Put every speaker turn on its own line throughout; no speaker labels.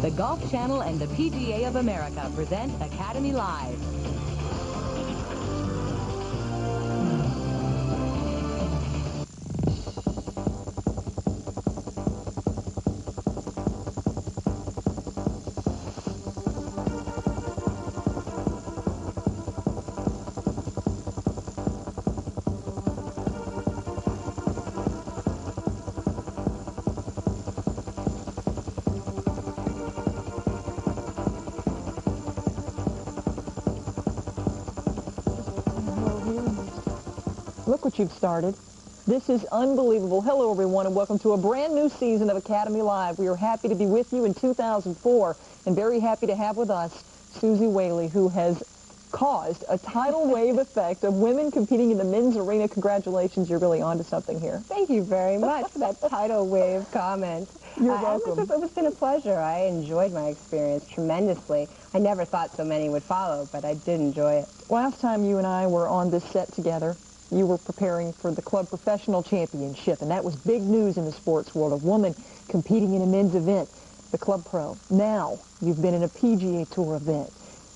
The Golf Channel and the PGA of America present Academy Live.
Look what you've started. This is unbelievable. Hello, everyone, and welcome to a brand new season of Academy Live. We are happy to be with you in 2004 and very happy to have with us Suzy Whaley, who has caused a tidal wave effect of women competing in the men's arena. Congratulations. You're really onto something here.
Thank you very much for that tidal wave comment.
You're welcome.
It's been a pleasure. I enjoyed my experience tremendously. I never thought so many would follow, but I did enjoy it.
Last time you and I were on this set together, you were preparing for the Club Professional Championship, and that was big news in the sports world, a woman competing in a men's event, the Club Pro. Now, you've been in a PGA Tour event.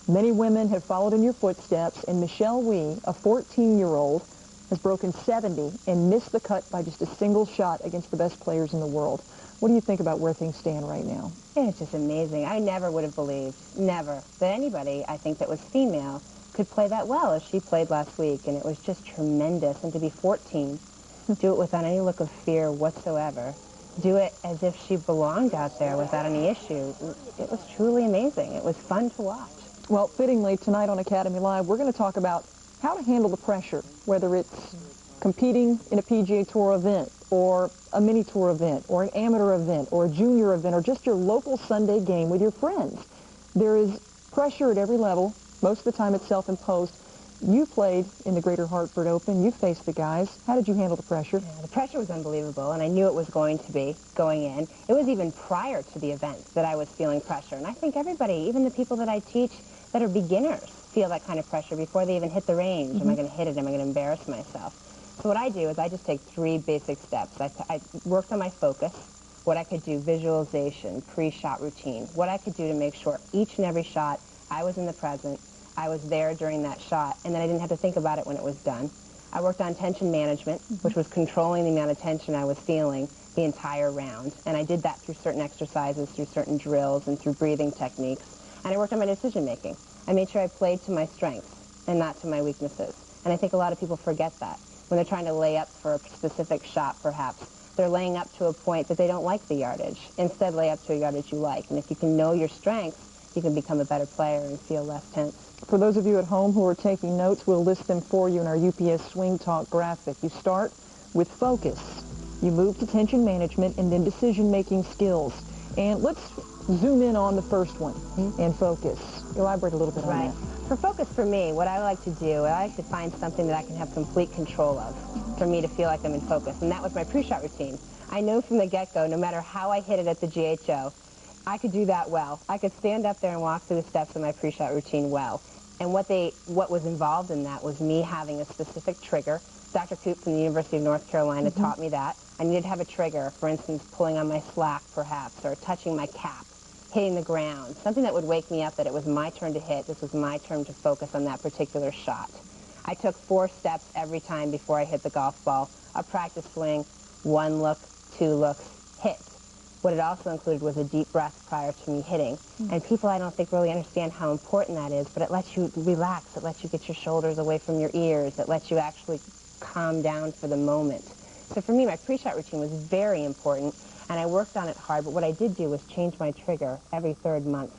Many women have followed in your footsteps, and Michelle Wie, a 14-year-old, has broken 70 and missed the cut by just a single shot against the best players in the world. What do you think about where things stand right now?
It's just amazing. I never would have believed, never, that anybody, I think, that was female could play that well as she played last week, and it was just tremendous. And to be 14, do it without any look of fear whatsoever, do it as if she belonged out there without any issue. It was truly amazing. It was fun to watch.
Well, fittingly, tonight on Academy Live, we're going to talk about how to handle the pressure, whether it's competing in a PGA Tour event or a mini tour event or an amateur event or a junior event or just your local Sunday game with your friends. There is pressure at every level. Most of the time it's self-imposed. You played in the Greater Hartford Open. You faced the guys. How did you handle the pressure?
Yeah, the pressure was unbelievable, and I knew it was going to be going in. It was even prior to the event that I was feeling pressure, and I think everybody, even the people that I teach that are beginners, feel that kind of pressure before they even hit the range. Am I going to hit it? Am I going to embarrass myself? So what I do is I just take 3 basic steps. I worked on my focus, what I could do, visualization, pre-shot routine, what I could do to make sure each and every shot I was in the present, I was there during that shot, and then I didn't have to think about it when it was done. I worked on tension management, which was controlling the amount of tension I was feeling the entire round, and I did that through certain exercises, through certain drills, and through breathing techniques. And I worked on my decision making. I made sure I played to my strengths and not to my weaknesses. And I think a lot of people forget that. When they're trying to lay up for a specific shot, perhaps, they're laying up to a point that they don't like the yardage. Instead, lay up to a yardage you like. And if you can know your strengths, you can become a better player and feel less tense.
For those of you at home who are taking notes, we'll list them for you in our UPS Swing Talk graphic. You start with focus. You move to tension management and then decision-making skills. And let's zoom in on the first one and focus. Elaborate a little bit on that.
For focus, for me, what I like to do, I like to find something that I can have complete control of for me to feel like I'm in focus. And that was my pre-shot routine. I know from the get-go, no matter how I hit it at the GHO, I could do that well. I could stand up there and walk through the steps of my pre-shot routine well. And what was involved in that was me having a specific trigger. Dr. Coop from the University of North Carolina taught me that. I needed to have a trigger, for instance, pulling on my slack, perhaps, or touching my cap, hitting the ground, something that would wake me up that it was my turn to hit. This was my turn to focus on that particular shot. I took 4 steps every time before I hit the golf ball. A practice swing, 1 look, 2 looks, hit. What it also included was a deep breath prior to me hitting. And people, I don't think, really understand how important that is, but it lets you relax. It lets you get your shoulders away from your ears. It lets you actually calm down for the moment. So for me, my pre-shot routine was very important, and I worked on it hard, but what I did do was change my trigger every 3rd month.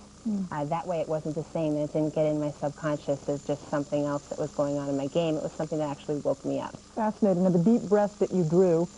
That way it wasn't the same, and it didn't get in my subconscious as just something else that was going on in my game. It was something that actually woke me up.
Fascinating. Now, the deep breath that you drew,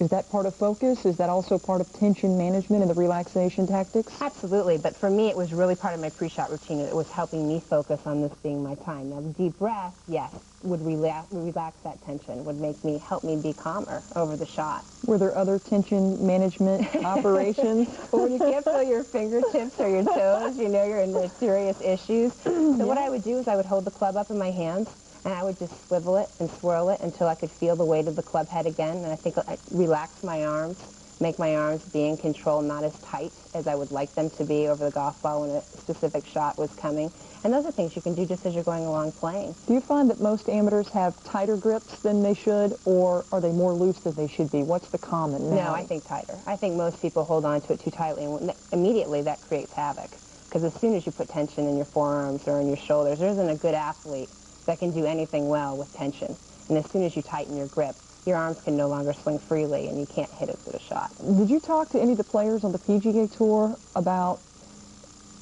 is that part of focus? Is that also part of tension management and the relaxation tactics?
Absolutely, but for me, it was really part of my pre-shot routine. It was helping me focus on this being my time. Now, the deep breath, yes, would relax that tension, would help me be calmer over the shot.
Were there other tension management operations?
Well, when you can't feel your fingertips or your toes, you know you're in serious issues. So what I would do is I would hold the club up in my hands, and I would just swivel it and swirl it until I could feel the weight of the club head again, and I think I relaxed my arms. make my arms be in control, not as tight as I would like them to be over the golf ball when a specific shot was coming. And those are things you can do just as you're going along playing.
Do you find that most amateurs have tighter grips than they should, or are they more loose than they should be? What's the common now?
No, I think tighter. I think most people hold on to it too tightly, and immediately that creates havoc. Because as soon as you put tension in your forearms or in your shoulders, there isn't a good athlete that can do anything well with tension. And as soon as you tighten your grip, your arms can no longer swing freely, and you can't hit as good a shot.
Did you talk to any of the players on the PGA Tour about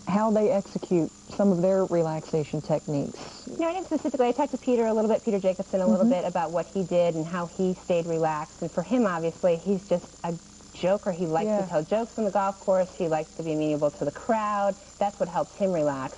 how they execute some of their relaxation techniques?
No, I didn't specifically. I talked to Peter a little bit, Peter Jacobson, a little bit about what he did and how he stayed relaxed. And for him, obviously, he's just a joker. He likes to tell jokes on the golf course. He likes to be amenable to the crowd. That's what helps him relax.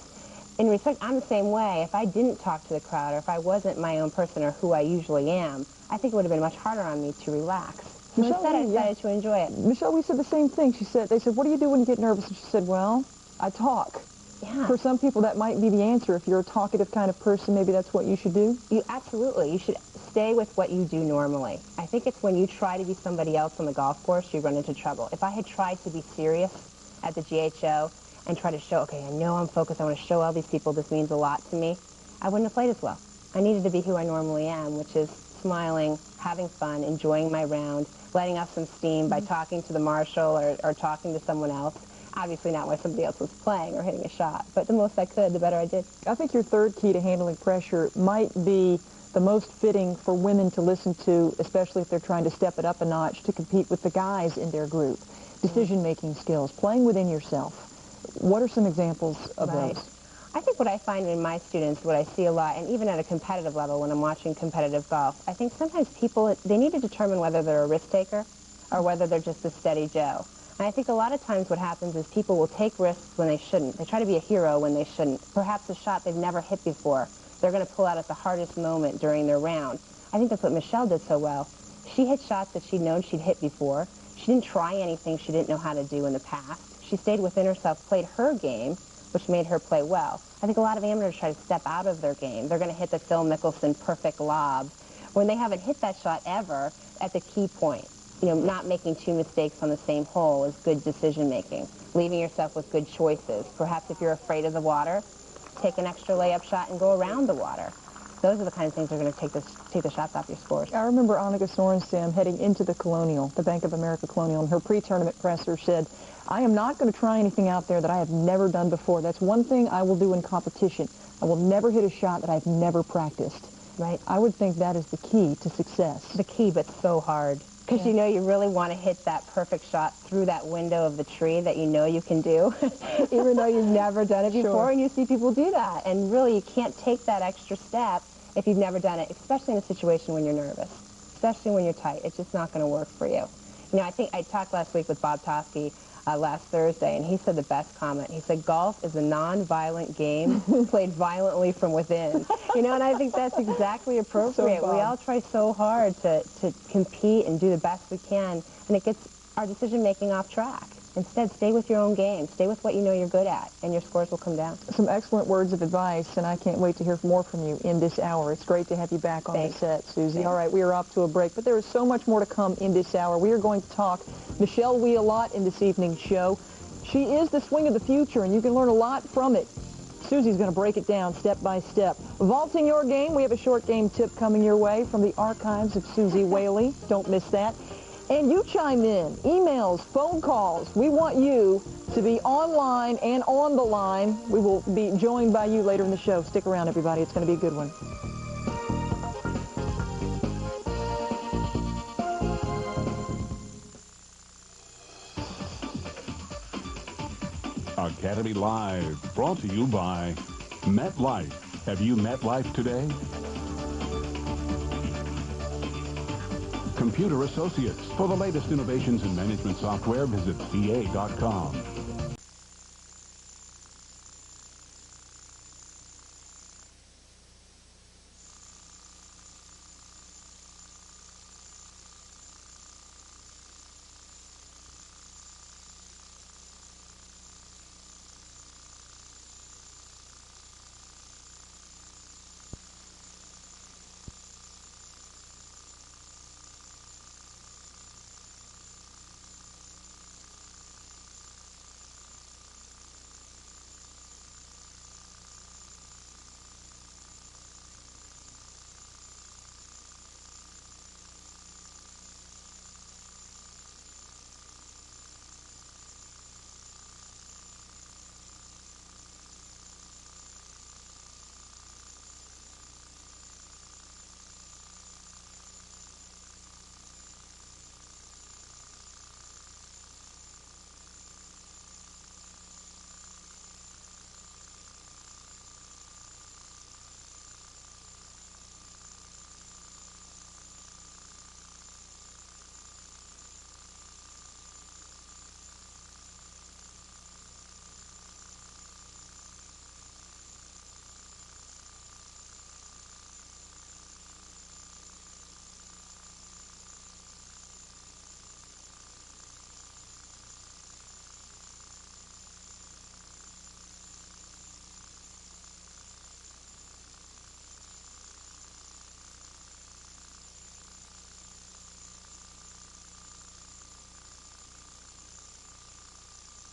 In respect, I'm the same way. If I didn't talk to the crowd, or if I wasn't my own person or who I usually am, I think it would have been much harder on me to relax. So instead, I decided to enjoy it.
Michelle, we said the same thing. They said, what do you do when you get nervous? And she said, well, I talk.
Yeah.
For some people, that might be the answer. If you're a talkative kind of person, maybe that's what you should do?
Absolutely. You should stay with what you do normally. I think it's when you try to be somebody else on the golf course, you run into trouble. If I had tried to be serious at the GHO and try to show, okay, I know I'm focused, I want to show all these people this means a lot to me, I wouldn't have played as well. I needed to be who I normally am, which is smiling, having fun, enjoying my round, letting off some steam by talking to the marshal or talking to someone else. Obviously not while somebody else was playing or hitting a shot, but the most I could, the better I did.
I think your third key to handling pressure might be the most fitting for women to listen to, especially if they're trying to step it up a notch to compete with the guys in their group. Decision-making skills, playing within yourself. What are some examples of those?
I think what I find in my students, what I see a lot, and even at a competitive level when I'm watching competitive golf, I think sometimes people, they need to determine whether they're a risk taker or whether they're just a steady Joe. And I think a lot of times what happens is people will take risks when they shouldn't. They try to be a hero when they shouldn't. Perhaps a shot they've never hit before, they're going to pull out at the hardest moment during their round. I think that's what Michelle did so well. She hit shots that she'd known she'd hit before. She didn't try anything she didn't know how to do in the past. She stayed within herself, played her game, which made her play well. I think a lot of amateurs try to step out of their game. They're going to hit the Phil Mickelson perfect lob when they haven't hit that shot ever at the key point. You know, not making two mistakes on the same hole is good decision-making. Leaving yourself with good choices. Perhaps if you're afraid of the water, take an extra layup shot and go around the water. Those are the kind of things that are going to take the shots off your scores.
I remember Annika Sorenstam heading into the Colonial, the Bank of America Colonial, and her pre-tournament presser said, I am not going to try anything out there that I have never done before. That's one thing I will do in competition. I will never hit a shot that I've never practiced.
Right.
I would think that is the key to success.
The key, but so hard. Because you know you really want to hit that perfect shot through that window of the tree that you know you can do, even though you've never done it before, and you see people do that. And really, you can't take that extra step if you've never done it, especially in a situation when you're nervous, especially when you're tight. It's just not going to work for you. You know, I think I talked last week with Bob Toski last Thursday, and he said the best comment. He said, golf is a non-violent game played violently from within. You know, and I think that's exactly appropriate. We all try so hard to compete and do the best we can, and it gets our decision-making off track. Instead, stay with your own game. Stay with what you know you're good at, and your scores will come down.
Some excellent words of advice, and I can't wait to hear more from you in this hour. It's great to have you back on the set, Susie.
Thanks.
All right, we are off to a break, but there is so much more to come in this hour. We are going to talk Michelle Wie a lot in this evening's show. She is the swing of the future, and you can learn a lot from it. Susie's going to break it down step by step. Vaulting your game, we have a short game tip coming your way from the archives of Susie Whaley. Don't miss that. And you chime in, emails, phone calls. We want you to be online and on the line. We will be joined by you later in the show. Stick around, everybody. It's going to be a good one.
Academy Live, brought to you by MetLife. Have you met Life today? Computer Associates. For the latest innovations in management software, visit CA.com.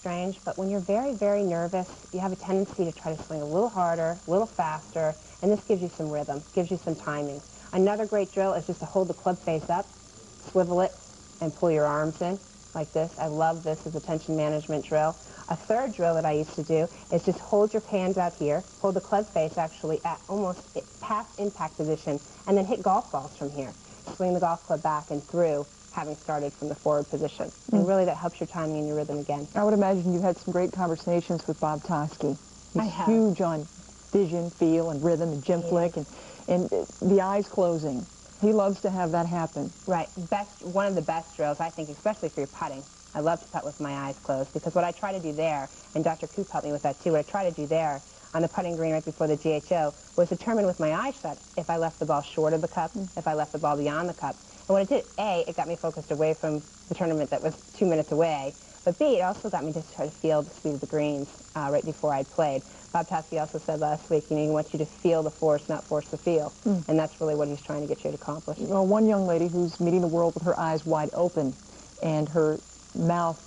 strange, but when you're very, very nervous, you have a tendency to try to swing a little harder, a little faster, and this gives you some rhythm, gives you some timing. Another great drill is just to hold the club face up, swivel it, and pull your arms in like this. I love this as a tension management drill. A third drill that I used to do is just hold your hands out here, hold the club face actually at almost past impact position, and then hit golf balls from here. Swing the golf club back and through, having started from the forward position. And really that helps your timing and your rhythm again.
I would imagine you had some great conversations with Bob Toski. He's
I have.
huge on vision, feel, and rhythm, and gym flick, and the eyes closing. He loves to have that happen.
Right. One of the best drills, I think, especially for your putting. I love to putt with my eyes closed because what I try to do there, and Dr. Coop helped me with that too, what I try to do there on the putting green right before the GHO was determine with my eye shut if I left the ball short of the cup, if I left the ball beyond the cup. And what it did, A, it got me focused away from the tournament that was 2 minutes away, but B, it also got me to try to feel the speed of the greens right before I played. Bob Toski also said last week, he wants you to feel the force, not force the feel. And that's really what he's trying to get you to accomplish.
Well, one young lady who's meeting the world with her eyes wide open and her mouth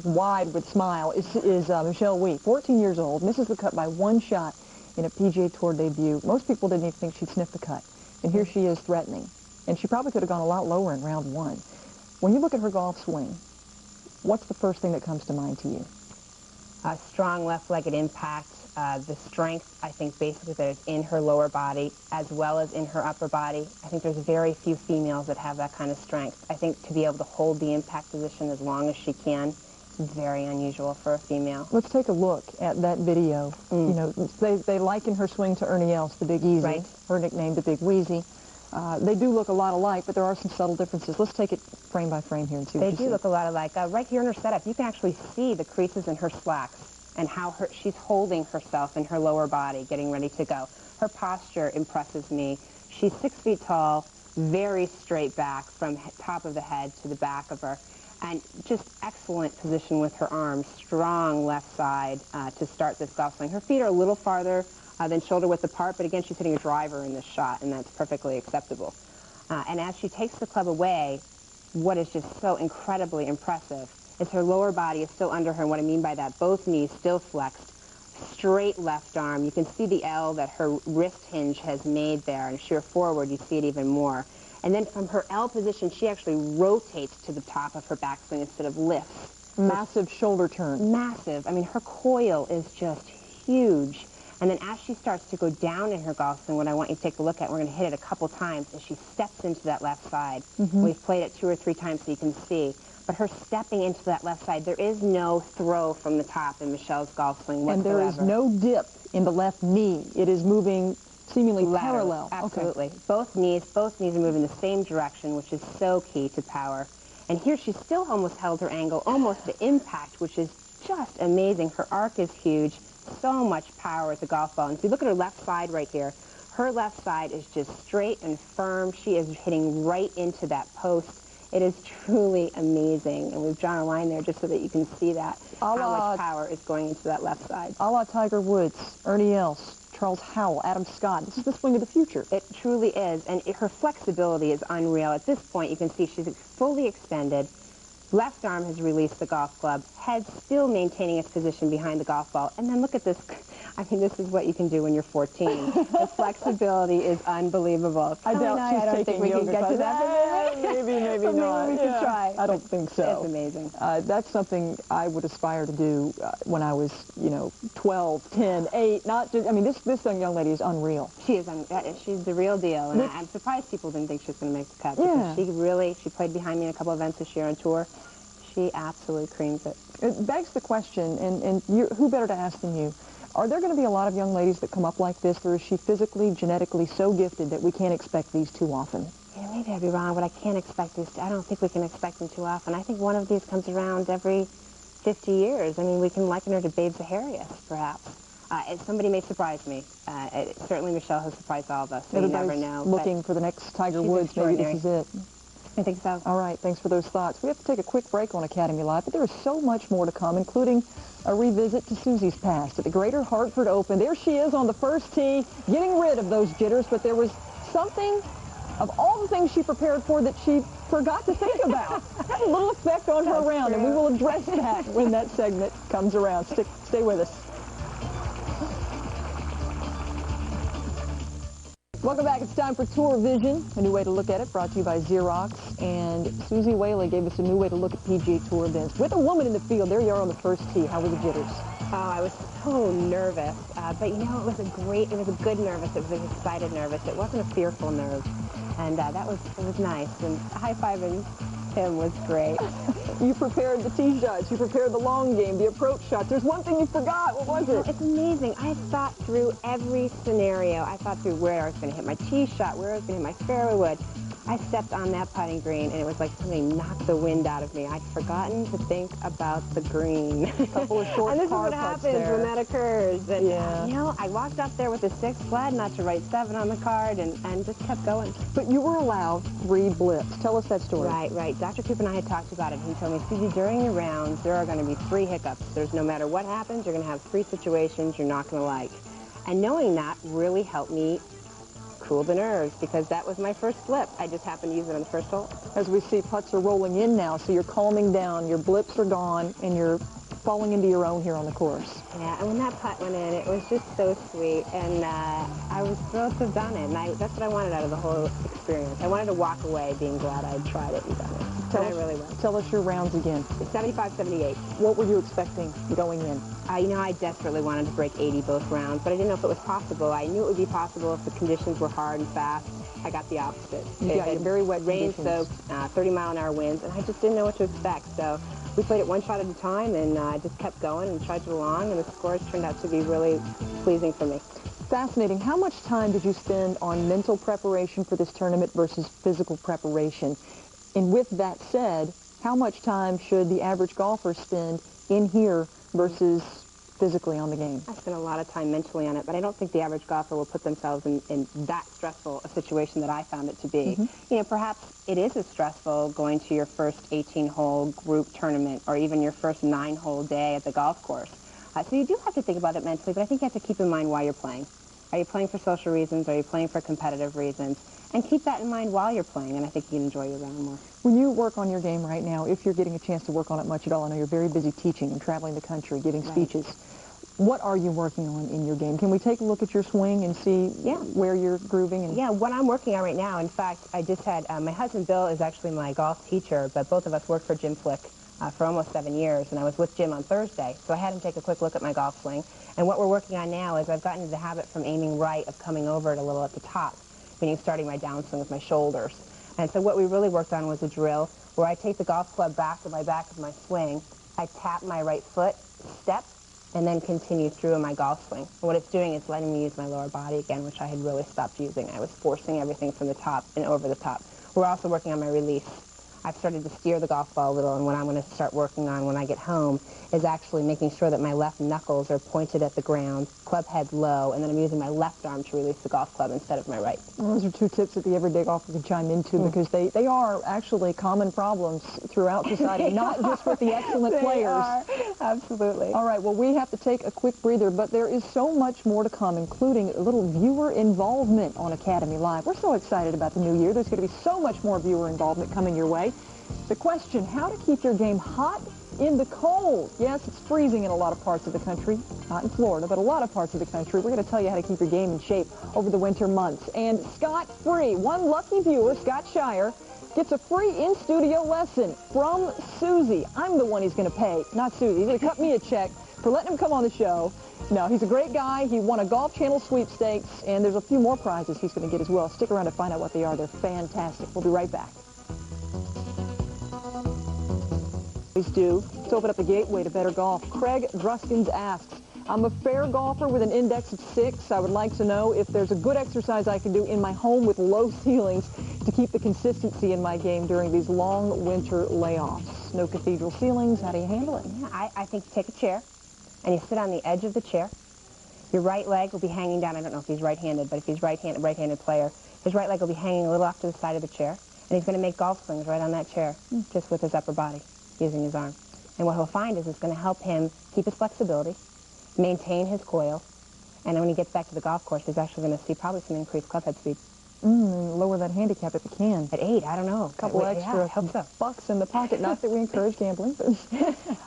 wide with smile is Michelle Wie, 14 years old, misses the cut by one shot in a PGA Tour debut. Most people didn't even think she'd sniff the cut. And here she is threatening. And she probably could have gone a lot lower in round one. When you look at her golf swing, what's the first thing that comes to mind to you?
Strong left-legged impact, the strength, I think, basically that is in her lower body as well as in her upper body. I think there's very few females that have that kind of strength. I think to be able to hold the impact position as long as she can is very unusual for a female.
Let's take a look at that video. You know, they liken her swing to Ernie Els, the Big Easy,
Right.
her nickname, the Big Wheezy. They do look a lot alike, but there are some subtle differences. Let's take it frame by frame here and see what
They
you
do
see.
look a lot alike. Right here in her setup, you can actually see the creases in her slacks and how she's holding herself in her lower body, getting ready to go. Her posture impresses me. She's 6 feet tall, very straight back from top of the head to the back of her, and just excellent position with her arms, strong left side to start this golf swing. Her feet are a little farther than shoulder width apart, but again, she's hitting a driver in this shot, and that's perfectly acceptable. And as she takes the club away, what is just so incredibly impressive is her lower body is still under her, and what I mean by that, both knees still flexed, straight left arm. You can see the L that her wrist hinge has made there, and sheer forward, you see it even more. And then from her L position, she actually rotates to the top of her backswing instead of lifts.
Massive shoulder turn.
Massive. I mean, her coil is just huge. And then as she starts to go down in her golf swing, what I want you to take a look at, we're going to hit it a couple times, as she steps into that left side. We've played it 2 or 3 times so you can see. But her stepping into that left side, there is no throw from the top in Michelle's golf swing whatsoever.
And there is no dip in the left knee. It is moving seemingly parallel.
Absolutely. Okay. Both knees are moving the same direction, which is so key to power. And here she's still almost held her angle, almost the impact, which is just amazing. Her arc is huge. So much power at the golf ball. And if you look at her left side right here, her left side is just straight and firm. She is hitting right into that post. It is truly amazing. And we've drawn a line there just so that you can see that, how much power is going into that left side.
A la Tiger Woods, Ernie Els, Charles Howell, Adam Scott. This is the swing of the future.
It truly is. And her flexibility is unreal. At this point, you can see she's fully extended. Left arm has released the golf club, head still maintaining its position behind the golf ball. And then look at this. I mean, this is what you can do when you're 14. The flexibility is unbelievable.
I don't think we can get to that. Maybe not.
Maybe we can try.
I don't think so.
It's amazing.
That's something I would aspire to do when I was, 12, 10, 8. Not just, I mean, this young lady is unreal.
She is. She's the real deal. And I'm surprised people didn't think she was going to make the cut.
Yeah.
Because she played behind me in a couple events this year on tour. She absolutely creams it.
It begs the question, and who better to ask than you, are there going to be a lot of young ladies that come up like this, or is she physically, genetically so gifted that we can't expect these too often?
Yeah, maybe I'd be wrong, but I can't expect these. I don't think we can expect them too often. I think one of these comes around every 50 years. I mean, we can liken her to Babe Zaharias, perhaps. Somebody may surprise me. Certainly Michelle has surprised all of us, so you never know.
Looking for the next Tiger Woods. Maybe this is it.
I think so.
All right, thanks for those thoughts. We have to take a quick break on Academy Live, but there is so much more to come, including a revisit to Susie's past at the Greater Hartford Open. There she is on the first tee, getting rid of those jitters, but there was something, of all the things she prepared for, that she forgot to think about. Had a little effect on her round, and we will address that when that segment comes around. Stay with us. Welcome back. It's time for Tour Vision, a new way to look at it, brought to you by Xerox. And Susie Whaley gave us a new way to look at PGA Tour events. With a woman in the field, there you are on the first tee. How were the jitters?
Oh, I was so nervous, but you know, it was a good nervous. It was an excited nervous. It wasn't a fearful nerve, and it was nice. And high-fiving him was great.
You prepared the tee shots. You prepared the long game, the approach shots. There's one thing you forgot. What was it?
It's amazing. I thought through every scenario. I thought through where I was going to hit my tee shot, where I was going to hit my fairway wood. I stepped on that putting green, and it was like somebody knocked the wind out of me. I'd forgotten to think about the green.
A couple of short
and this is
par
what
putts
happens
there.
when that occurs. And,
Yeah.
you know, I walked up there with a 6, glad not to write 7 on the card, and just kept going.
But you were allowed 3 blips. Tell us that story.
Right. Dr. Cooper and I had talked about it. He told me, Susie, during the rounds, there are going to be 3 hiccups. There's no matter what happens, you're going to have 3 situations you're not going to like. And knowing that really helped me cool the nerves, because that was my first blip. I just happened to use it on the first hole.
As we see, putts are rolling in now, so you're calming down. Your blips are gone, and you're falling into your own here on the course.
Yeah, and when that putt went in, it was just so sweet, and I was thrilled to have done it, and that's what I wanted out of the whole experience. I wanted to walk away being glad I'd tried it and done it. I really was.
Tell us your rounds again.
75-78.
What were you expecting going in?
You know, I desperately wanted to break 80 both rounds, but I didn't know if it was possible. I knew it would be possible if the conditions were hard and fast. I got the opposite.
You got very wet
rain-soaked, 30-mile-an-hour winds, and I just didn't know what to expect. So we played it one shot at a time, and I just kept going and trudged along, and the scores turned out to be really pleasing for me.
Fascinating. How much time did you spend on mental preparation for this tournament versus physical preparation? And with that said, how much time should the average golfer spend in here versus physically on the game?
I spent a lot of time mentally on it, but I don't think the average golfer will put themselves in that stressful a situation that I found it to be. You know, perhaps it is as stressful going to your first 18-hole group tournament or even your first 9-hole day at the golf course. So you do have to think about it mentally, but I think you have to keep in mind why you're playing. Are you playing for social reasons? Are you playing for competitive reasons? And keep that in mind while you're playing, and I think you can enjoy your round more.
When you work on your game right now, if you're getting a chance to work on it much at all, I know you're very busy teaching and traveling the country, giving speeches. What are you working on in your game? Can we take a look at your swing and see where you're grooving? And
yeah, what I'm working on right now, in fact, I just had, my husband Bill is actually my golf teacher, but both of us worked for Jim Flick for almost 7 years, and I was with Jim on Thursday, so I had him take a quick look at my golf swing. And what we're working on now is I've gotten into the habit from aiming right of coming over it a little at the top, meaning starting my downswing with my shoulders. And so what we really worked on was a drill where I take the golf club back to my back of my swing, I tap my right foot, step, and then continue through in my golf swing. And what it's doing is letting me use my lower body again, which I had really stopped using. I was forcing everything from the top and over the top. We're also working on my release. I've started to steer the golf ball a little, and what I'm going to start working on when I get home is actually making sure that my left knuckles are pointed at the ground, club head low, and then I'm using my left arm to release the golf club instead of my right.
Well, those are 2 tips that the everyday golfer can chime into because they are actually common problems throughout society, not just with the excellent players.
They are. Absolutely.
All right, well, we have to take a quick breather, but there is so much more to come, including a little viewer involvement on Academy Live. We're so excited about the new year. There's going to be so much more viewer involvement coming your way. The question, how to keep your game hot in the cold. Yes, it's freezing in a lot of parts of the country, not in Florida, but a lot of parts of the country. We're going to tell you how to keep your game in shape over the winter months. And scot-free, one lucky viewer, Scott Shire, gets a free in-studio lesson from Susie. I'm the one he's going to pay, not Susie. He's going to cut me a check for letting him come on the show. No, he's a great guy. He won a Golf Channel sweepstakes, and there's a few more prizes he's going to get as well. Stick around to find out what they are. They're fantastic. We'll be right back. Do to open up the gateway to better golf. Craig Druskins asks, I'm a fair golfer with an index of 6. I would like to know if there's a good exercise I can do in my home with low ceilings to keep the consistency in my game during these long winter layoffs. No cathedral ceilings. How do you handle it?
Yeah, I think you take a chair and you sit on the edge of the chair. Your right leg will be hanging down. I don't know if he's right-handed, but if he's right-handed player, his right leg will be hanging a little off to the side of the chair, and he's going to make golf swings right on that chair, just with his upper body, using his arm. And what he'll find is it's going to help him keep his flexibility, maintain his coil, and when he gets back to the golf course, he's actually going to see probably some increased club head speed.
Lower that handicap if you can.
At 8, I don't know.
A couple extra
yeah, I hope so.
bucks in the pocket. Not that we encourage gambling, but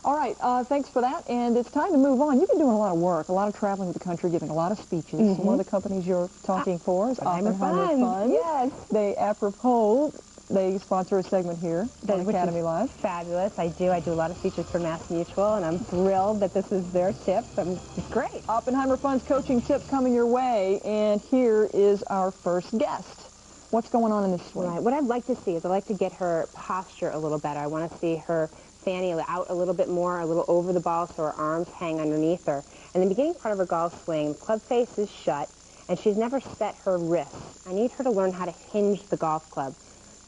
all right. Thanks for that. And it's time to move on. You've been doing a lot of work, a lot of traveling with the country, giving a lot of speeches. One of the companies you're talking for is Oppenheimer Funds.
Yes.
They, apropos, they sponsor a segment here on Academy Live.
Fabulous. I do a lot of features for Mass Mutual, and I'm thrilled that this is their tip. It's great.
Oppenheimer Funds coaching tip coming your way, and here is our first guest. What's going on in this swing?
Right. What I'd like to see is I'd like to get her posture a little better. I want to see her fanny out a little bit more, a little over the ball, so her arms hang underneath her. And the beginning part of her golf swing, the club face is shut, and she's never set her wrists. I need her to learn how to hinge the golf club.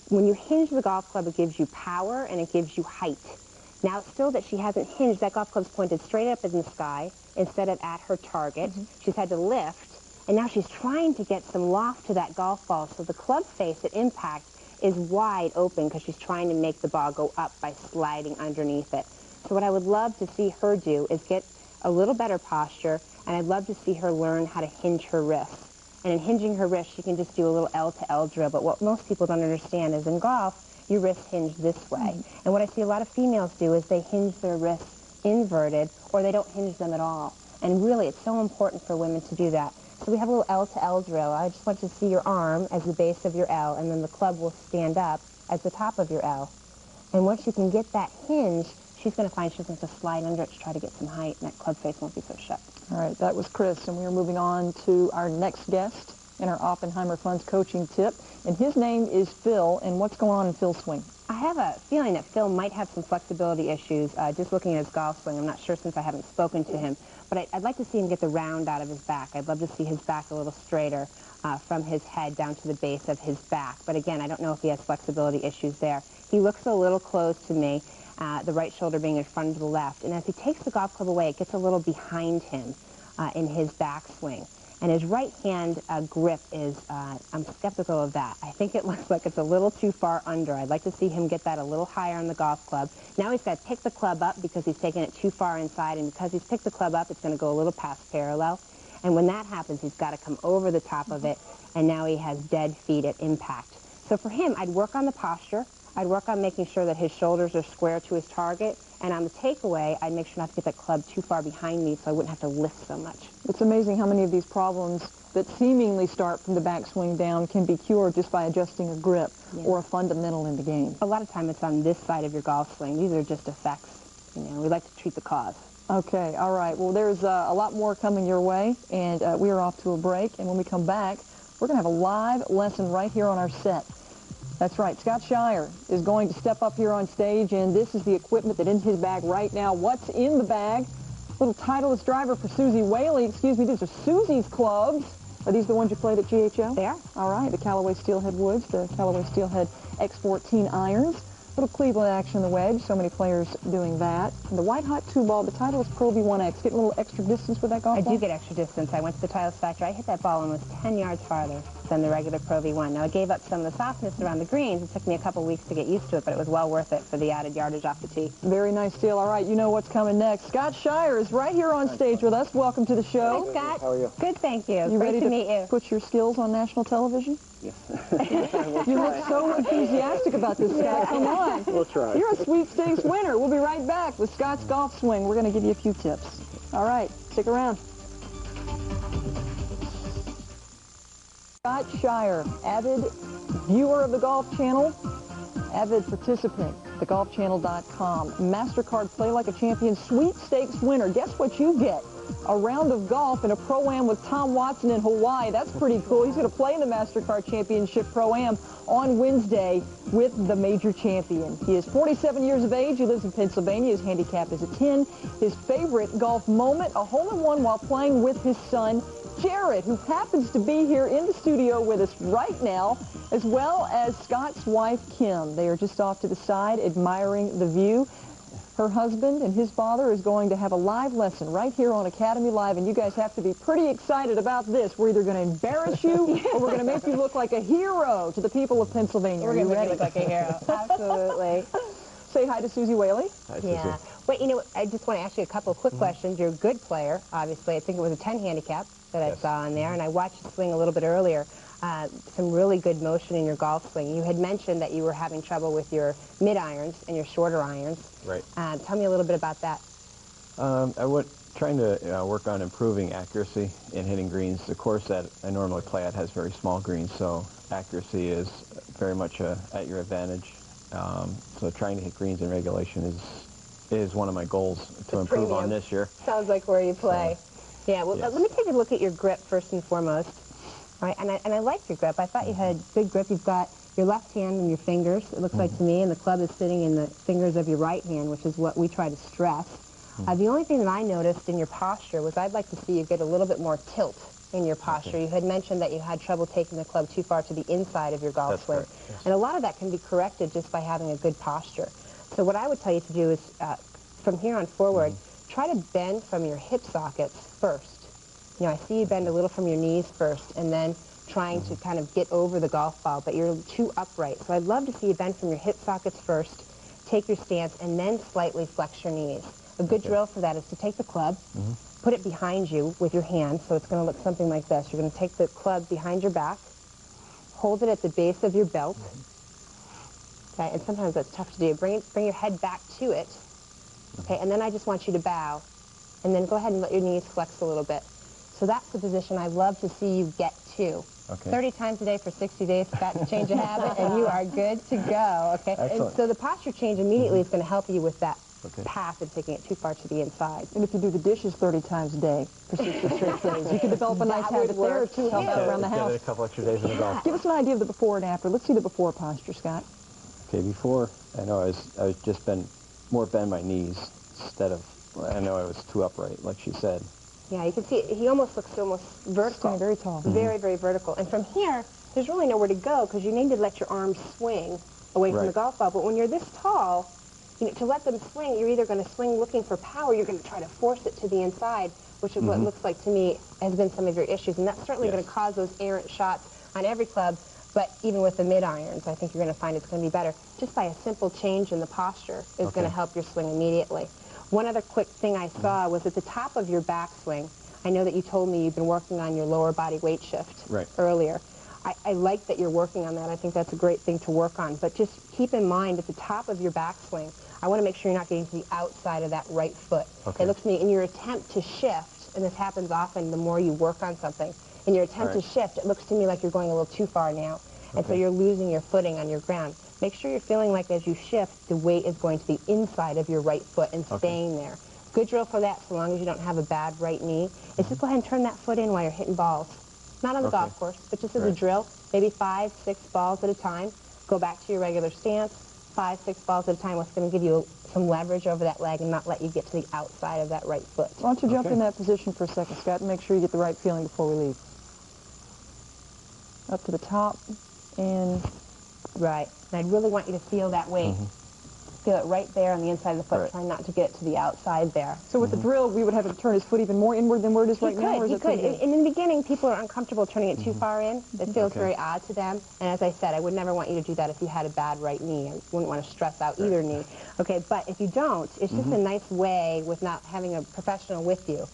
When you hinge the golf club, it gives you power and it gives you height. Now, it's still that she hasn't hinged. That golf club's pointed straight up in the sky instead of at her target. She's had to lift, and now she's trying to get some loft to that golf ball. So the club face at impact is wide open because she's trying to make the ball go up by sliding underneath it. So what I would love to see her do is get a little better posture, and I'd love to see her learn how to hinge her wrists. And in hinging her wrist, she can just do a little L to L drill. But what most people don't understand is in golf, your wrists hinge this way. And what I see a lot of females do is they hinge their wrists inverted, or they don't hinge them at all. And really, it's so important for women to do that. So we have a little L to L drill. I just want you to see your arm as the base of your L, and then the club will stand up as the top of your L. And once you can get that hinge, she's going to find she's going to slide under it to try to get some height, and that club face won't be so shut.
All right, that was Chris, and we are moving on to our next guest in our Oppenheimer Funds coaching tip, and his name is Phil. And what's going on in Phil's swing?
I have a feeling that Phil might have some flexibility issues. Just looking at his golf swing, I'm not sure since I haven't spoken to him, but I'd like to see him get the round out of his back. I'd love to see his back a little straighter from his head down to the base of his back. But again, I don't know if he has flexibility issues there. He looks a little closed to me. The right shoulder being in front of the left. And as he takes the golf club away, it gets a little behind him in his backswing. And his right hand grip is, I'm skeptical of that. I think it looks like it's a little too far under. I'd like to see him get that a little higher on the golf club. Now he's got to pick the club up because he's taken it too far inside, and because he's picked the club up, it's going to go a little past parallel. And when that happens, he's got to come over the top of it, and now he has dead feet at impact. So for him, I'd work on the posture. I'd work on making sure that his shoulders are square to his target, and on the takeaway, I'd make sure not to get that club too far behind me so I wouldn't have to lift so much.
It's amazing how many of these problems that seemingly start from the backswing down can be cured just by adjusting a grip or a fundamental in the game.
A lot of time it's on this side of your golf swing. These are just effects. You know, we like to treat the cause.
Okay, all right. Well, there's a lot more coming your way, and we are off to a break, and when we come back, we're going to have a live lesson right here on our set. That's right. Scott Shire is going to step up here on stage, and this is the equipment that is in his bag right now. What's in the bag? Little Titleist driver for Susie Whaley. Excuse me, these are Susie's clubs. Are these the ones you played at GHO?
They are.
All right, the Callaway Steelhead Woods, the Callaway Steelhead X14 irons. Little Cleveland action in the wedge, so many players doing that. And the White Hot 2-ball, the Titleist Pro V1X. Getting a little extra distance with that golf ball?
I do get extra distance. I went to the Titleist factory. I hit that ball almost 10 yards farther than the regular Pro V1. Now, I gave up some of the softness around the greens. It took me a couple weeks to get used to it, but it was well worth it for the added yardage off the tee.
Very nice deal. All right, you know what's coming next. Scott Shire is right here on stage with us. Welcome to the show.
Hi, Scott.
How are you?
Good, thank you.
You
Great
ready
to meet you.
put your skills on national television?
Yes.
You look so enthusiastic about this, Scott. Come on.
We'll try.
You're a sweepstakes winner. We'll be right back with Scott's golf swing. We're going to give you a few tips. All right, stick around. Scott Shire, avid viewer of the Golf Channel, avid participant, thegolfchannel.com. MasterCard Play Like a Champion sweepstakes winner. Guess what you get? A round of golf in a Pro-Am with Tom Watson in Hawaii. That's pretty cool. He's going to play in the MasterCard Championship Pro-Am on Wednesday with the major champion. He is 47 years of age. He lives in Pennsylvania. His handicap is a 10. His favorite golf moment, a hole-in-one while playing with his son, Jared, who happens to be here in the studio with us right now, as well as Scott's wife, Kim. They are just off to the side admiring the view. Her husband and his father is going to have a live lesson right here on Academy Live, and you guys have to be pretty excited about this. We're either going to embarrass you or we're going to make you look like a hero to the people of Pennsylvania.
We're going to make you look like a hero. Absolutely.
Say hi to Susie Whaley.
Hi,
Yeah.
Susie.
Wait, you know, I just want to ask you a couple of quick questions. You're a good player, obviously. I think it was a 10 handicap that I saw in there, and I watched you swing a little bit earlier. some really good motion in your golf swing. You had mentioned that you were having trouble with your mid-irons and your shorter irons.
Right.
Tell me a little bit about that.
I went trying to work on improving accuracy in hitting greens. The course that I normally play at has very small greens, so accuracy is very much at your advantage. So trying to hit greens in regulation is one of my goals to improve on this year.
Sounds like where you play. So, yeah, well,
yes.
let me take a look at your grip first and foremost. All right, and I like your grip. I thought you had good grip. You've got your left hand in your fingers, it looks like to me, and the club is sitting in the fingers of your right hand, which is what we try to stress. The only thing that I noticed in your posture was I'd like to see you get a little bit more tilt in your posture.
Okay.
You had mentioned that you had trouble taking the club too far to the inside of your golf
That's
swing.
correct, yes.
And a lot of that can be corrected just by having a good posture. So what I would tell you to do is, from here on forward, try to bend from your hip sockets first. You know, I see you bend a little from your knees first, and then trying to kind of get over the golf ball, but you're too upright. So I'd love to see you bend from your hip sockets first, take your stance, and then slightly flex your knees. A good drill for that is to take the club, put it behind you with your hand, so it's going to look something like this. You're going to take the club behind your back, hold it at the base of your belt, okay, and sometimes that's tough to do. Bring your head back to it, okay, and then I just want you to bow, and then go ahead and let your knees flex a little bit. So that's the position I'd love to see you get to.
Okay.
30 times a day for 60 days, Scott, to change a habit, and you are good to go, okay?
Excellent.
And so the posture change immediately is going to help you with that
Okay.
path and taking it too far to the inside.
And if you do the dishes 30 times a day for 60 straight days, you can develop a nice
That would
habit there,
work,
too. Help out
too.
around the
Get
house.
a couple extra days in the golf.
Give us an idea of the before and after. Let's see the before posture, Scott.
Okay, before, I know I was just bend my knees instead of, I know I was too upright, like she said.
Yeah, you can see he almost looks almost vertical.
Standing very tall.
Very, very vertical. And from here, there's really nowhere to go because you need to let your arms swing away from
Right.
the golf ball. But when you're this tall, you know, to let them swing, you're either going to swing looking for power, you're going to try to force it to the inside, which is what looks like to me has been some of your issues. And that's certainly
Yes.
going to cause those errant shots on every club. But even with the mid-irons, I think you're going to find it's going to be better. Just by a simple change in the posture is going to help your swing immediately. One other quick thing I saw was at the top of your backswing. I know that you told me you've been working on your lower body weight shift earlier. I like that you're working on that. I think that's a great thing to work on. But just keep in mind at the top of your backswing, I want to make sure you're not getting to the outside of that right foot.
Okay.
It looks to me, in your attempt to shift, and this happens often the more you work on something, in your attempt to shift, it looks to me like you're going a little too far now. And so you're losing your footing on your ground. Make sure you're feeling like as you shift, the weight is going to the inside of your right foot and staying there. Good drill for that, so long as you don't have a bad right knee, is just go ahead and turn that foot in while you're hitting balls. Not on the golf course, but just as a drill, maybe 5, 6 balls at a time. Go back to your regular stance, 5, 6 balls at a time. What's going to give you some leverage over that leg and not let you get to the outside of that right foot.
Why don't you jump in that position for a second, Scott, and make sure you get the right feeling before we leave. Up to the top, and
Right. And I'd really want you to feel that weight. Feel it right there on the inside of the foot.
Right.
Try not to get it to the outside there.
so with the drill, we would have him turn his foot even more inward than where it is right now? Or is
He
it
could.
pretty good?
In the beginning, people are uncomfortable turning it too far in. It feels very odd to them. And as I said, I would never want you to do that if you had a bad right knee. I wouldn't want to stress out either knee. Okay, but if you don't, it's just a nice way with not having a professional with you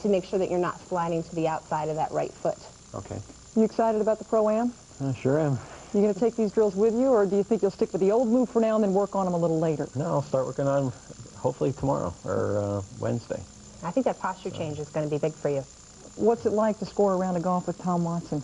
to make sure that you're not sliding to the outside of that right foot.
Okay.
You excited about the Pro-Am?
Sure am.
You going to take these drills with you, or do you think you'll stick with the old move for now and then work on them a little later?
No, I'll start working on hopefully tomorrow or Wednesday.
I think that posture change is going to be big for you.
What's it like to score a round of golf with Tom Watson?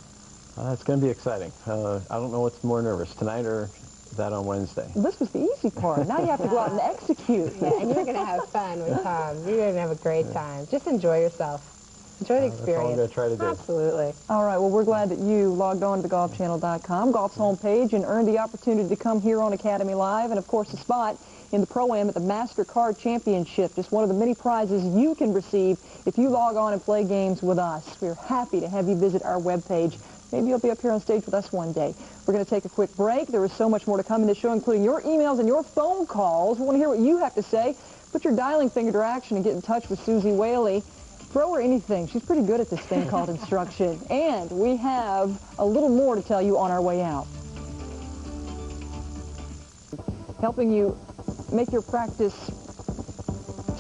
It's going to be exciting. I don't know what's more nervous, tonight or that on Wednesday.
This was the easy part. Now you have to go out and execute.
Yeah, and you're going to have fun with Tom. You're going to have a great time. Just enjoy yourself. Enjoy the
That's all I'm
experience.
going to try to do.
Absolutely.
All right, well, we're glad that you logged on to thegolfchannel.com, Golf's homepage, and earned the opportunity to come here on Academy Live, and, of course, a spot in the Pro-Am at the MasterCard Championship, just one of the many prizes you can receive if you log on and play games with us. We're happy to have you visit our webpage. Maybe you'll be up here on stage with us one day. We're going to take a quick break. There is so much more to come in this show, including your emails and your phone calls. We want to hear what you have to say. Put your dialing finger to action and get in touch with Susie Whaley. Throw her anything. She's pretty good at this thing called instruction. And we have a little more to tell you on our way out. Helping you make your practice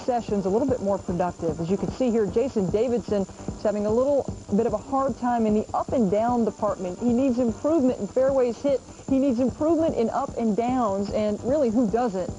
sessions a little bit more productive. As you can see here, Jason Davidson having a little bit of a hard time in the up and down department. He needs improvement in fairways hit. He needs improvement in up and downs, and really, who doesn't?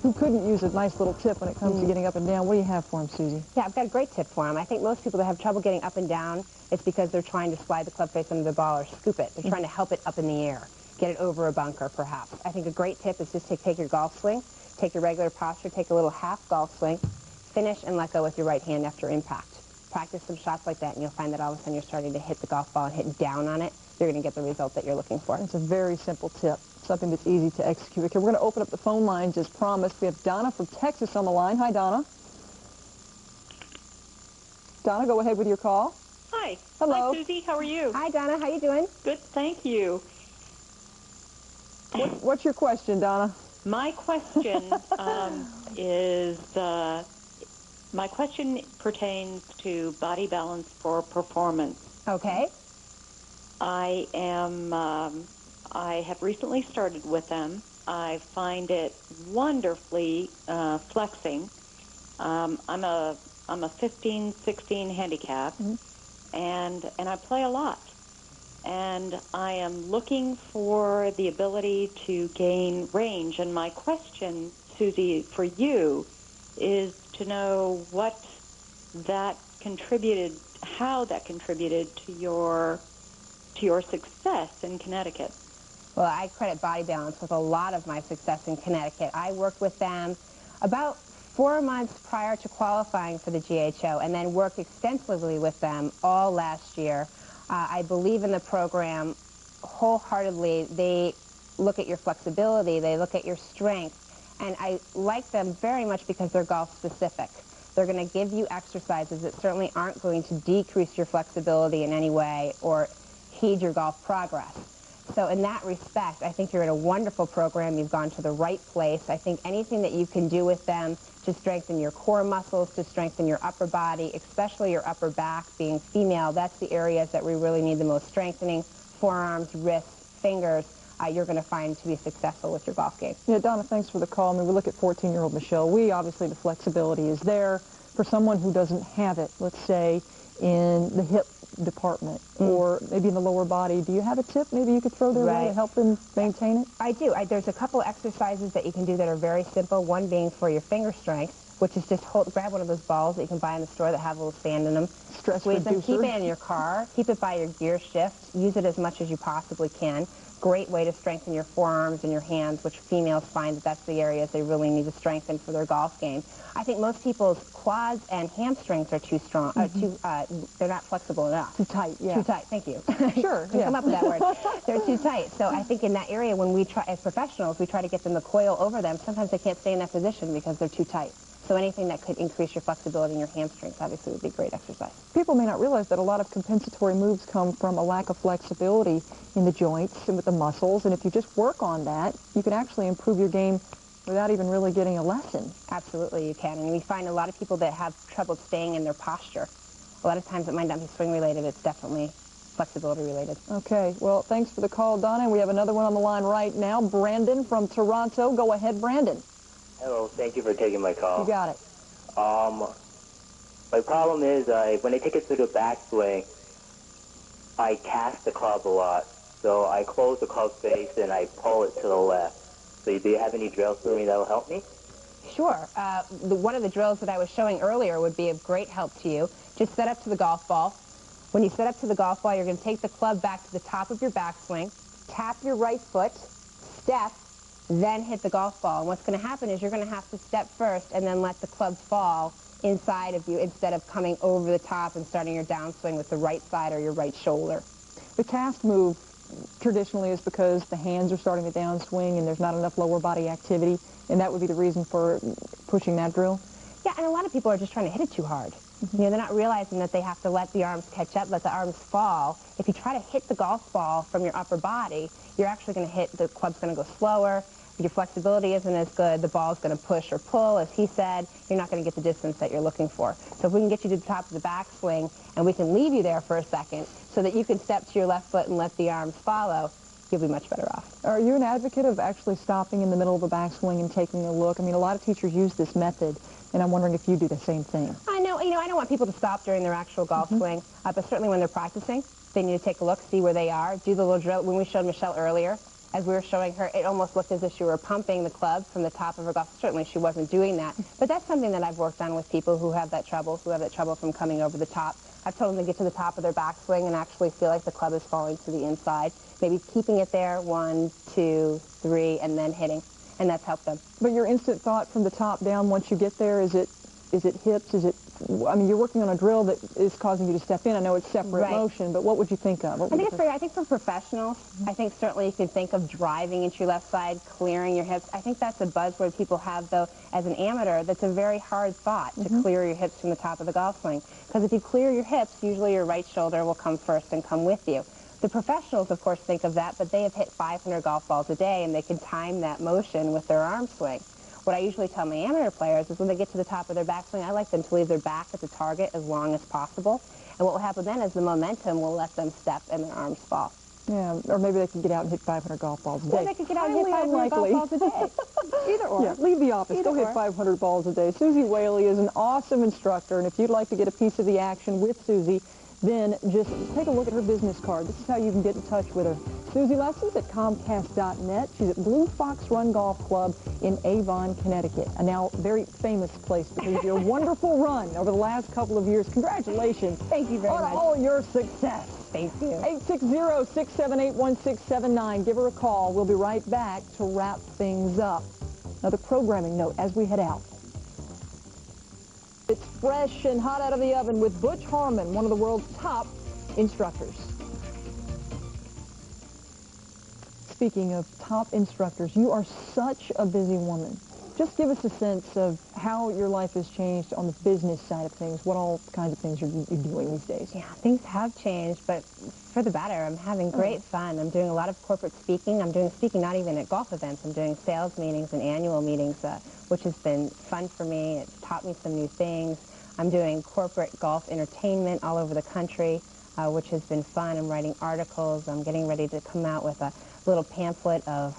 Who couldn't use a nice little tip when it comes to getting up and down? What do you have for him, Susie?
Yeah, I've got a great tip for him. I think most people that have trouble getting up and down, it's because they're trying to slide the club face under the ball or scoop it. They're trying to help it up in the air, get it over a bunker, perhaps. I think a great tip is just to take your golf swing, take your regular posture, take a little half golf swing, finish and let go with your right hand after impact. Practice some shots like that, and you'll find that all of a sudden you're starting to hit the golf ball and hit down on it. You're going to get the result that you're looking for.
It's a very simple tip, something that's easy to execute. Okay, we're going to open up the phone lines as promised. We have Donna from Texas on the line. Hi, Donna. Donna, go ahead with your call.
Hi.
Hello.
Hi, Susie. How are you?
Hi, Donna. How you doing?
Good, thank you.
What's your question, Donna?
My question my question pertains to body balance for performance.
Okay.
I have recently started with them. I find it wonderfully flexing. I'm a 15, 16 handicap, and I play a lot. And I am looking for the ability to gain range. And my question, Susie, for you, is to know what that contributed, how that contributed to your success in Connecticut.
Well, I credit Body Balance with a lot of my success in Connecticut. I worked with them about 4 months prior to qualifying for the GHO, and then worked extensively with them all last year. I believe in the program wholeheartedly. They look at your flexibility, they look at your strength, and I like them very much because they're golf specific. They're going to give you exercises that certainly aren't going to decrease your flexibility in any way or impede your golf progress. So in that respect, I think you're in a wonderful program. You've gone to the right place. I think anything that you can do with them to strengthen your core muscles, to strengthen your upper body, especially your upper back, being female, that's the areas that we really need the most strengthening. Forearms, wrists, fingers, you're going to find to be successful with your golf game.
Yeah, Donna, thanks for the call. I mean, we look at 14-year-old Michelle. Obviously, the flexibility is there. For someone who doesn't have it, let's say, in the hip department or maybe in the lower body, do you have a tip maybe you could throw their way to help them maintain it?
I do. There's a couple exercises that you can do that are very simple, one being for your finger strength, which is just grab one of those balls that you can buy in the store that have a little sand in them. Squeeze them, keep it in your car, keep it by your gear shift, use it as much as you possibly can. Great way to strengthen your forearms and your hands, which females find that that's the areas they really need to strengthen for their golf game. I think most people's quads and hamstrings are too strong, they're not flexible enough.
Too tight, yeah.
Too tight, thank you.
Sure,
Couldn't come up with that word. They're too tight. So I think in that area, when we try, as professionals, we try to get them to coil over them. Sometimes they can't stay in that position because they're too tight. So anything that could increase your flexibility in your hamstrings obviously would be great exercise.
People may not realize that a lot of compensatory moves come from a lack of flexibility in the joints and with the muscles, and if you just work on that, you can actually improve your game without even really getting a lesson.
Absolutely, you can. And we find a lot of people that have trouble staying in their posture. A lot of times it might not be swing related, it's definitely flexibility related.
Okay, well, thanks for the call, Donna. We have another one on the line right now, Brandon from Toronto. Go ahead, Brandon.
Hello, thank you for taking my call.
You got it.
My problem is when I take it to the backswing, I cast the club a lot. So I close the club face and I pull it to the left. So do you have any drills for me that will help me?
Sure. One of the drills that I was showing earlier would be of great help to you. Just set up to the golf ball. When you set up to the golf ball, you're going to take the club back to the top of your backswing, tap your right foot, step, then hit the golf ball. And what's going to happen is you're going to have to step first and then let the club fall inside of you instead of coming over the top and starting your downswing with the right side or your right shoulder.
The cast move traditionally is because the hands are starting the downswing and there's not enough lower body activity, and that would be the reason for pushing that drill?
Yeah, and a lot of people are just trying to hit it too hard. You know, they're not realizing that they have to let the arms catch up, let the arms fall. If you try to hit the golf ball from your upper body, you're actually going to hit, the club's going to go slower, your flexibility isn't as good, the ball's going to push or pull, as he said, you're not going to get the distance that you're looking for. So if we can get you to the top of the backswing, and we can leave you there for a second, so that you can step to your left foot and let the arms follow, you'll be much better off.
Are you an advocate of actually stopping in the middle of the backswing and taking a look? I mean, a lot of teachers use this method, and I'm wondering if you do the same thing.
I know, Well, I don't want people to stop during their actual golf swing, but certainly when they're practicing, they need to take a look, see where they are, do the little drill. When we showed Michelle earlier, as we were showing her, it almost looked as if she were pumping the club from the top of her golf. Certainly she wasn't doing that, but that's something that I've worked on with people who have that trouble from coming over the top. I've told them to get to the top of their backswing and actually feel like the club is falling to the inside, maybe keeping it there, 1, 2, 3, and then hitting, and that's helped them.
But your instant thought from the top down once you get there, is it hips? Is it, I mean, you're working on a drill that is causing you to step in. I know it's separate motion, but what would you think of?
I think for professionals, I think certainly you can think of driving into your left side, clearing your hips. I think that's a buzzword people have, though, as an amateur. That's a very hard thought, to clear your hips from the top of the golf swing. Because if you clear your hips, usually your right shoulder will come first and come with you. The professionals, of course, think of that, but they have hit 500 golf balls a day, and they can time that motion with their arm swing. What I usually tell my amateur players is when they get to the top of their backswing, I like them to leave their back at the target as long as possible. And what will happen then is the momentum will let them step and their arms fall.
Yeah, or maybe they can get out and hit 500 golf balls a day.
Or they could get out and hit 500 golf balls a day. Either or.
Yeah, leave the office. Go hit 500 balls a day. Susie Whaley is an awesome instructor, and if you'd like to get a piece of the action with Susie, then just take a look at her business card. This is how you can get in touch with her. Susie Lessons at Comcast.net. She's at Blue Fox Run Golf Club in Avon, Connecticut, a now very famous place because of your wonderful run over the last couple of years. Congratulations.
Thank you very much.
On all your success.
Thank you.
860-678-1679. Give her a call. We'll be right back to wrap things up. Another programming note as we head out. It's fresh and hot out of the oven with Butch Harmon, one of the world's top instructors. Speaking of top instructors, you are such a busy woman. Just give us a sense of how your life has changed on the business side of things, what all kinds of things you're doing these days.
Yeah, things have changed, but for the better. I'm having great fun. I'm doing a lot of corporate speaking. I'm doing speaking not even at golf events. I'm doing sales meetings and annual meetings, which has been fun for me. It's taught me some new things. I'm doing corporate golf entertainment all over the country, which has been fun. I'm writing articles. I'm getting ready to come out with a little pamphlet of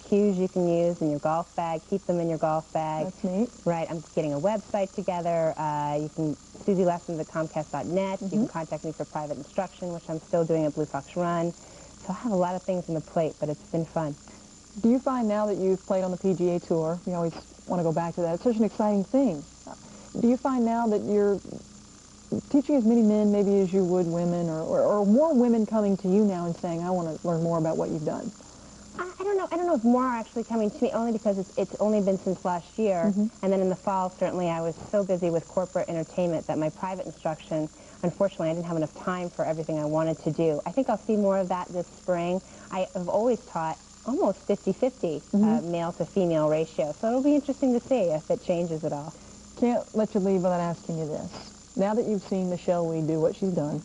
cues you can use in your golf bag. Keep them in your golf bag.
That's neat.
Right. I'm getting a website together. You can Susie Lessons at Comcast.net. You can contact me for private instruction, which I'm still doing at Blue Fox Run. So I have a lot of things on the plate, but it's been fun.
Do you find now that you've played on the PGA Tour, you always want to go back to that, it's such an exciting thing. Do you find now that you're teaching as many men maybe as you would women, or more women coming to you now and saying, I want to learn more about what you've done?
I don't know if more are actually coming to me, only because it's only been since last year. And then in the fall, certainly, I was so busy with corporate entertainment that my private instruction, unfortunately, I didn't have enough time for everything I wanted to do. I think I'll see more of that this spring. I have always taught almost 50-50 male to female ratio, so it'll be interesting to see if it changes at all.
Can't let you leave without asking you this. Now that you've seen Michelle Wie do what she's done,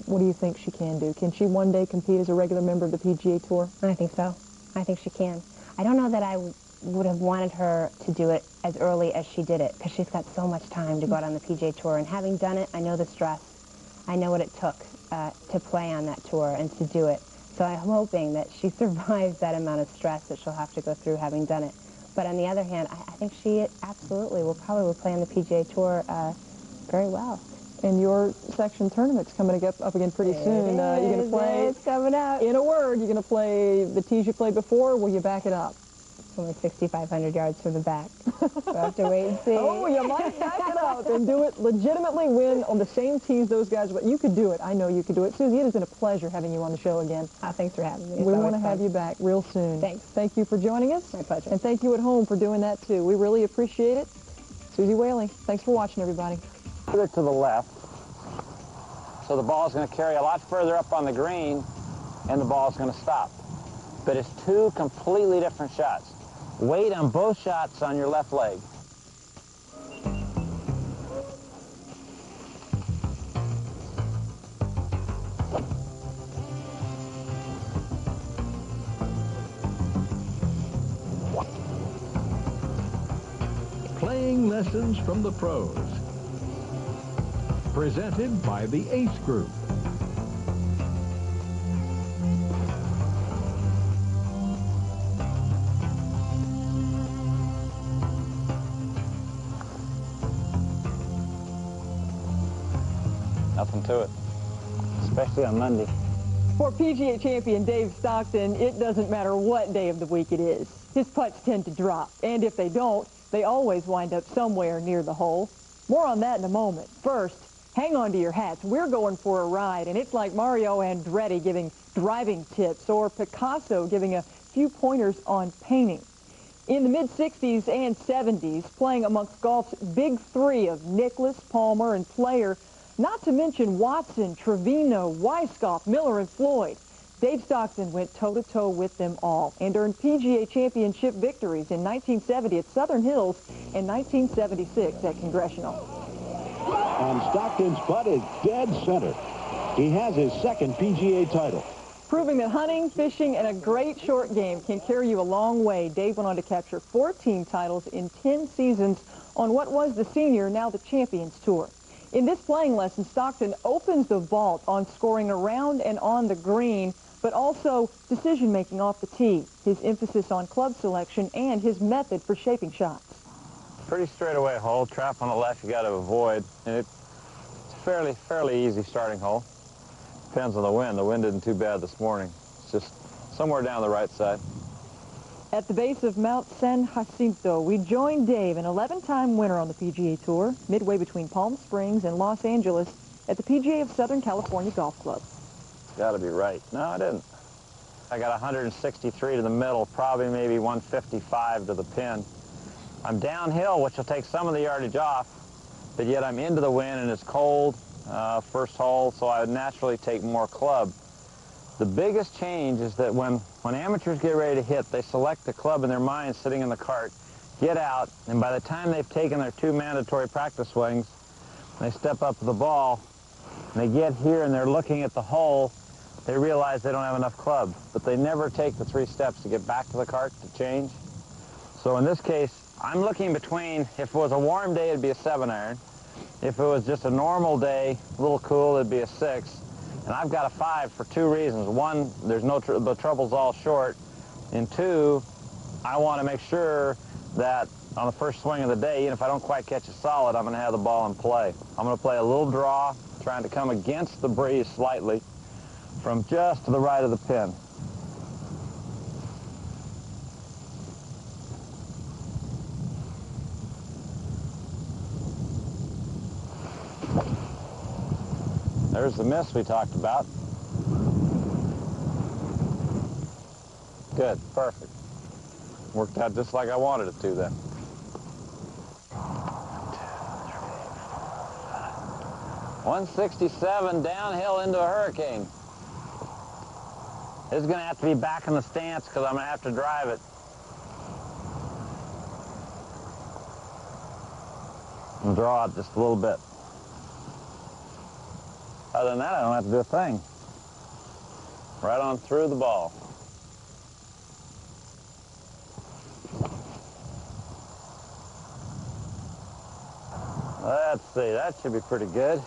what do you think she can do? Can she one day compete as a regular member of the PGA Tour?
I think so. I think she can. I don't know that I would have wanted her to do it as early as she did it, because she's got so much time to go out on the PGA Tour. And having done it, I know the stress. I know what it took to play on that tour and to do it. So I'm hoping that she survives that amount of stress that she'll have to go through having done it. But on the other hand, I think she absolutely will probably play on the PGA Tour very well.
And your section tournament's coming up again pretty soon. You're going to play.
It's coming up.
In a word, you're going to play the tees you played before, or will you back it up?
It's only 6,500 yards from the back. We'll have to wait and see.
Oh, you might back it up and do it legitimately, win on the same tees those guys. But you could do it. I know you could do it. Susie, it has been a pleasure having you on the show again.
Thanks for having me.
We want to have you back real soon.
Thanks.
Thank you for joining us.
My pleasure.
And thank you at home for doing that, too. We really appreciate it. Susie Whaley, thanks for watching, everybody.
Further to the left. So the ball's going to carry a lot further up on the green, and the ball's going to stop. But it's two completely different shots. Weight on both shots on your left leg.
Playing lessons from the pros. Presented by the Ace Group.
Nothing to it, especially on Monday.
For PGA champion Dave Stockton, it doesn't matter what day of the week it is. His putts tend to drop, and if they don't, they always wind up somewhere near the hole. More on that in a moment. First, hang on to your hats. We're going for a ride, and it's like Mario Andretti giving driving tips or Picasso giving a few pointers on painting. In the mid-60s and 70s, playing amongst golf's big three of Nicklaus, Palmer, and Player, not to mention Watson, Trevino, Weiskopf, Miller, and Floyd. Dave Stockton went toe-to-toe with them all and earned PGA championship victories in 1970 at Southern Hills and 1976 at Congressional.
And Stockton's putt is dead center. He has his second PGA title.
Proving that hunting, fishing, and a great short game can carry you a long way, Dave went on to capture 14 titles in 10 seasons on what was the senior, now the Champions Tour. In this playing lesson, Stockton opens the vault on scoring around and on the green, but also decision-making off the tee, his emphasis on club selection, and his method for shaping shots.
Pretty straightaway hole, trap on the left you got to avoid, and it's a fairly easy starting hole. Depends on the wind. The wind isn't too bad this morning. It's just somewhere down the right side.
At the base of Mount San Jacinto, we join Dave, an 11-time winner on the PGA Tour, midway between Palm Springs and Los Angeles at the PGA of Southern California Golf Club.
Got to be right. No, I didn't. I got 163 to the middle, probably maybe 155 to the pin. I'm downhill, which will take some of the yardage off, but yet I'm into the wind and it's cold, first hole, so I would naturally take more club. The biggest change is that when amateurs get ready to hit, they select the club in their mind sitting in the cart, get out, and by the time they've taken their 2 mandatory practice swings, they step up to the ball, and they get here and they're looking at the hole, they realize they don't have enough club, but they never take the 3 steps to get back to the cart to change. So in this case, I'm looking between, if it was a warm day, it'd be a 7-iron. If it was just a normal day, a little cool, it'd be a 6. And I've got a 5 for 2 reasons. One, there's the trouble's all short. And 2, I want to make sure that on the first swing of the day, even if I don't quite catch it solid, I'm going to have the ball in play. I'm going to play a little draw, trying to come against the breeze slightly from just to the right of the pin. There's the miss we talked about. Good, perfect. Worked out just like I wanted it to then. 167 downhill into a hurricane. This is going to have to be back in the stance because I'm going to have to drive it. And draw it just a little bit. Other than that, I don't have to do a thing. Right on through the ball. Let's see, that should be pretty good.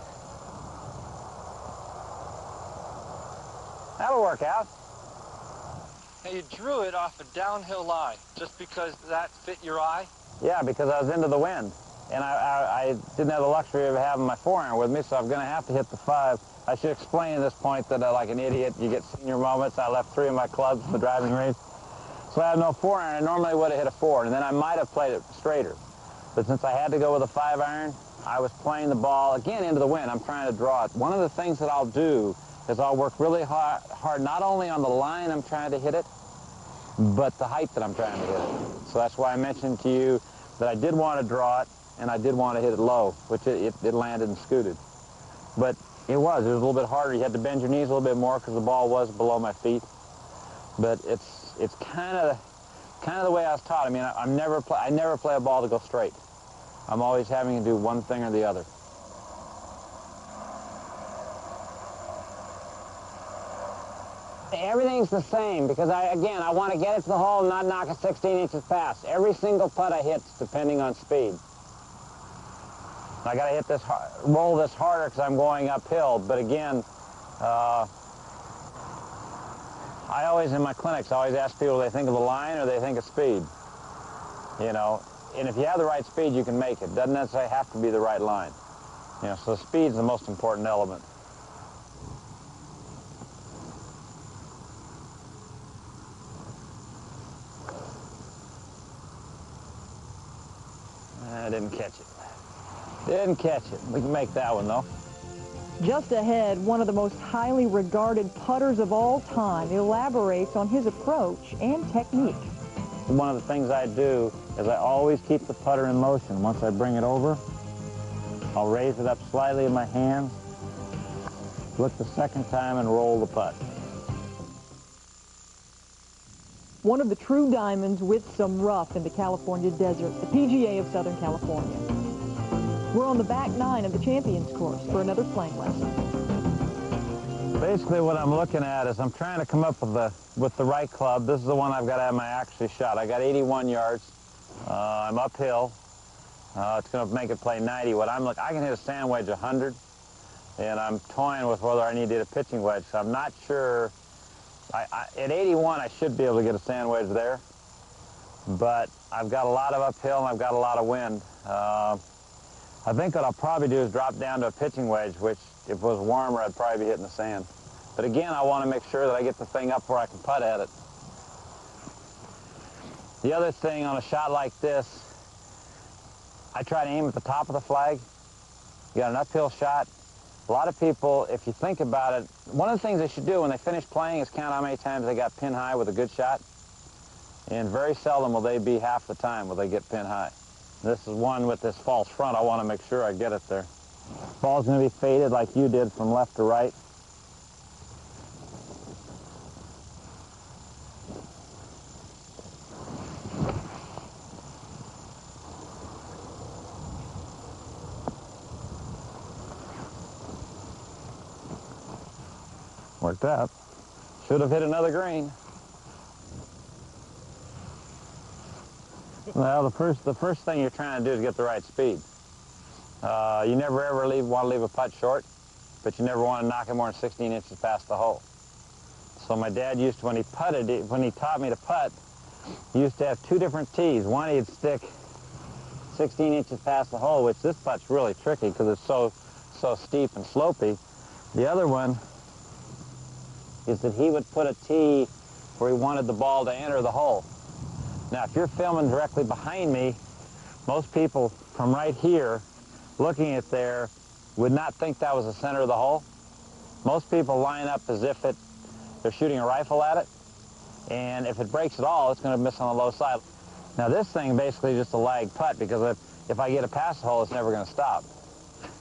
That'll work out.
Now you drew it off a downhill lie just because that fit your eye?
Yeah, because I was into the wind. And I didn't have the luxury of having my 4-iron with me, so I'm going to have to hit the 5. I should explain at this point that, like an idiot, you get senior moments. I left 3 of my clubs in the driving range. So I have no 4-iron. I normally would have hit a 4, and then I might have played it straighter. But since I had to go with a 5-iron, I was playing the ball, again, into the wind. I'm trying to draw it. One of the things that I'll do is I'll work really hard not only on the line I'm trying to hit it, but the height that I'm trying to hit it. So that's why I mentioned to you that I did want to draw it, and I did want to hit it low, which it landed and scooted. But it was a little bit harder. You had to bend your knees a little bit more because the ball was below my feet. But it's kind of the way I was taught. I mean, I never play a ball to go straight. I'm always having to do one thing or the other.
Everything's the same because I want to get it to the hole and not knock it 16 inches past. Every single putt I hit's depending on speed. I got to hit this, roll this harder because I'm going uphill. But again, I always, in my clinics, I always ask people, do they think of the line or do they think of speed? You know, and if you have the right speed, you can make it. Doesn't necessarily have to be the right line.
You know, so speed's the most important element. I didn't catch it. Didn't catch it. We can make that one, though.
Just ahead, one of the most highly regarded putters of all time elaborates on his approach and technique.
One of the things I do is I always keep the putter in motion. Once I bring it over, I'll raise it up slightly in my hand, look the second time, and roll the putt.
One of the true diamonds with some rough in the California desert, the PGA of Southern California. We're on the back nine of the Champions Course for another playing lesson.
Basically what I'm looking at is I'm trying to come up with the right club. This is the one I've got to have my accuracy shot. I got 81 yards. I'm uphill. It's going to make it play 90. I can hit a sand wedge 100, and I'm toying with whether I need to hit a pitching wedge. So I'm not sure. At 81, I should be able to get a sand wedge there, but I've got a lot of uphill and I've got a lot of wind. I think what I'll probably do is drop down to a pitching wedge, which if it was warmer, I'd probably be hitting the sand. But again, I want to make sure that I get the thing up where I can putt at it. The other thing on a shot like this, I try to aim at the top of the flag. You got an uphill shot. A lot of people, if you think about it, one of the things they should do when they finish playing is count how many times they got pin high with a good shot. And very seldom will they be half the time will they get pin high. This is one with this false front. I want to make sure I get it there. Ball's going to be faded like you did from left to right. Worked out. Should have hit another green. Well, the first thing you're trying to do is get the right speed. You never ever want to leave a putt short, but you never want to knock it more than 16 inches past the hole. So my dad used to, when he taught me to putt, he used to have two different tees. One he'd stick 16 inches past the hole, which this putt's really tricky because it's so steep and slopey. The other one is that he would put a tee where he wanted the ball to enter the hole. Now, if you're filming directly behind me, most people from right here looking at there would not think that was the center of the hole. Most people line up as if they're shooting a rifle at it, and if it breaks at all, it's going to miss on the low side. Now, this thing basically is just a lag putt because if I get it past the hole, it's never going to stop.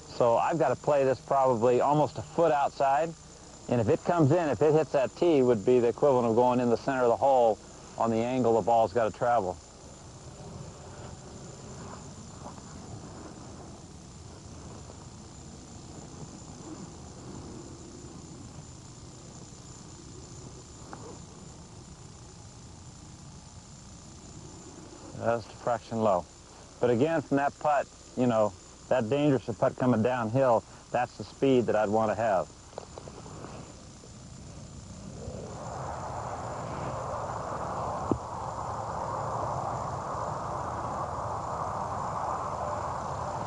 So I've got to play this probably almost a foot outside, and if it comes in, if it hits that tee, would be the equivalent of going in the center of the hole on the angle the ball's got to travel. That's the fraction low. But again, from that putt, you know, that dangerous putt coming downhill, that's the speed that I'd want to have.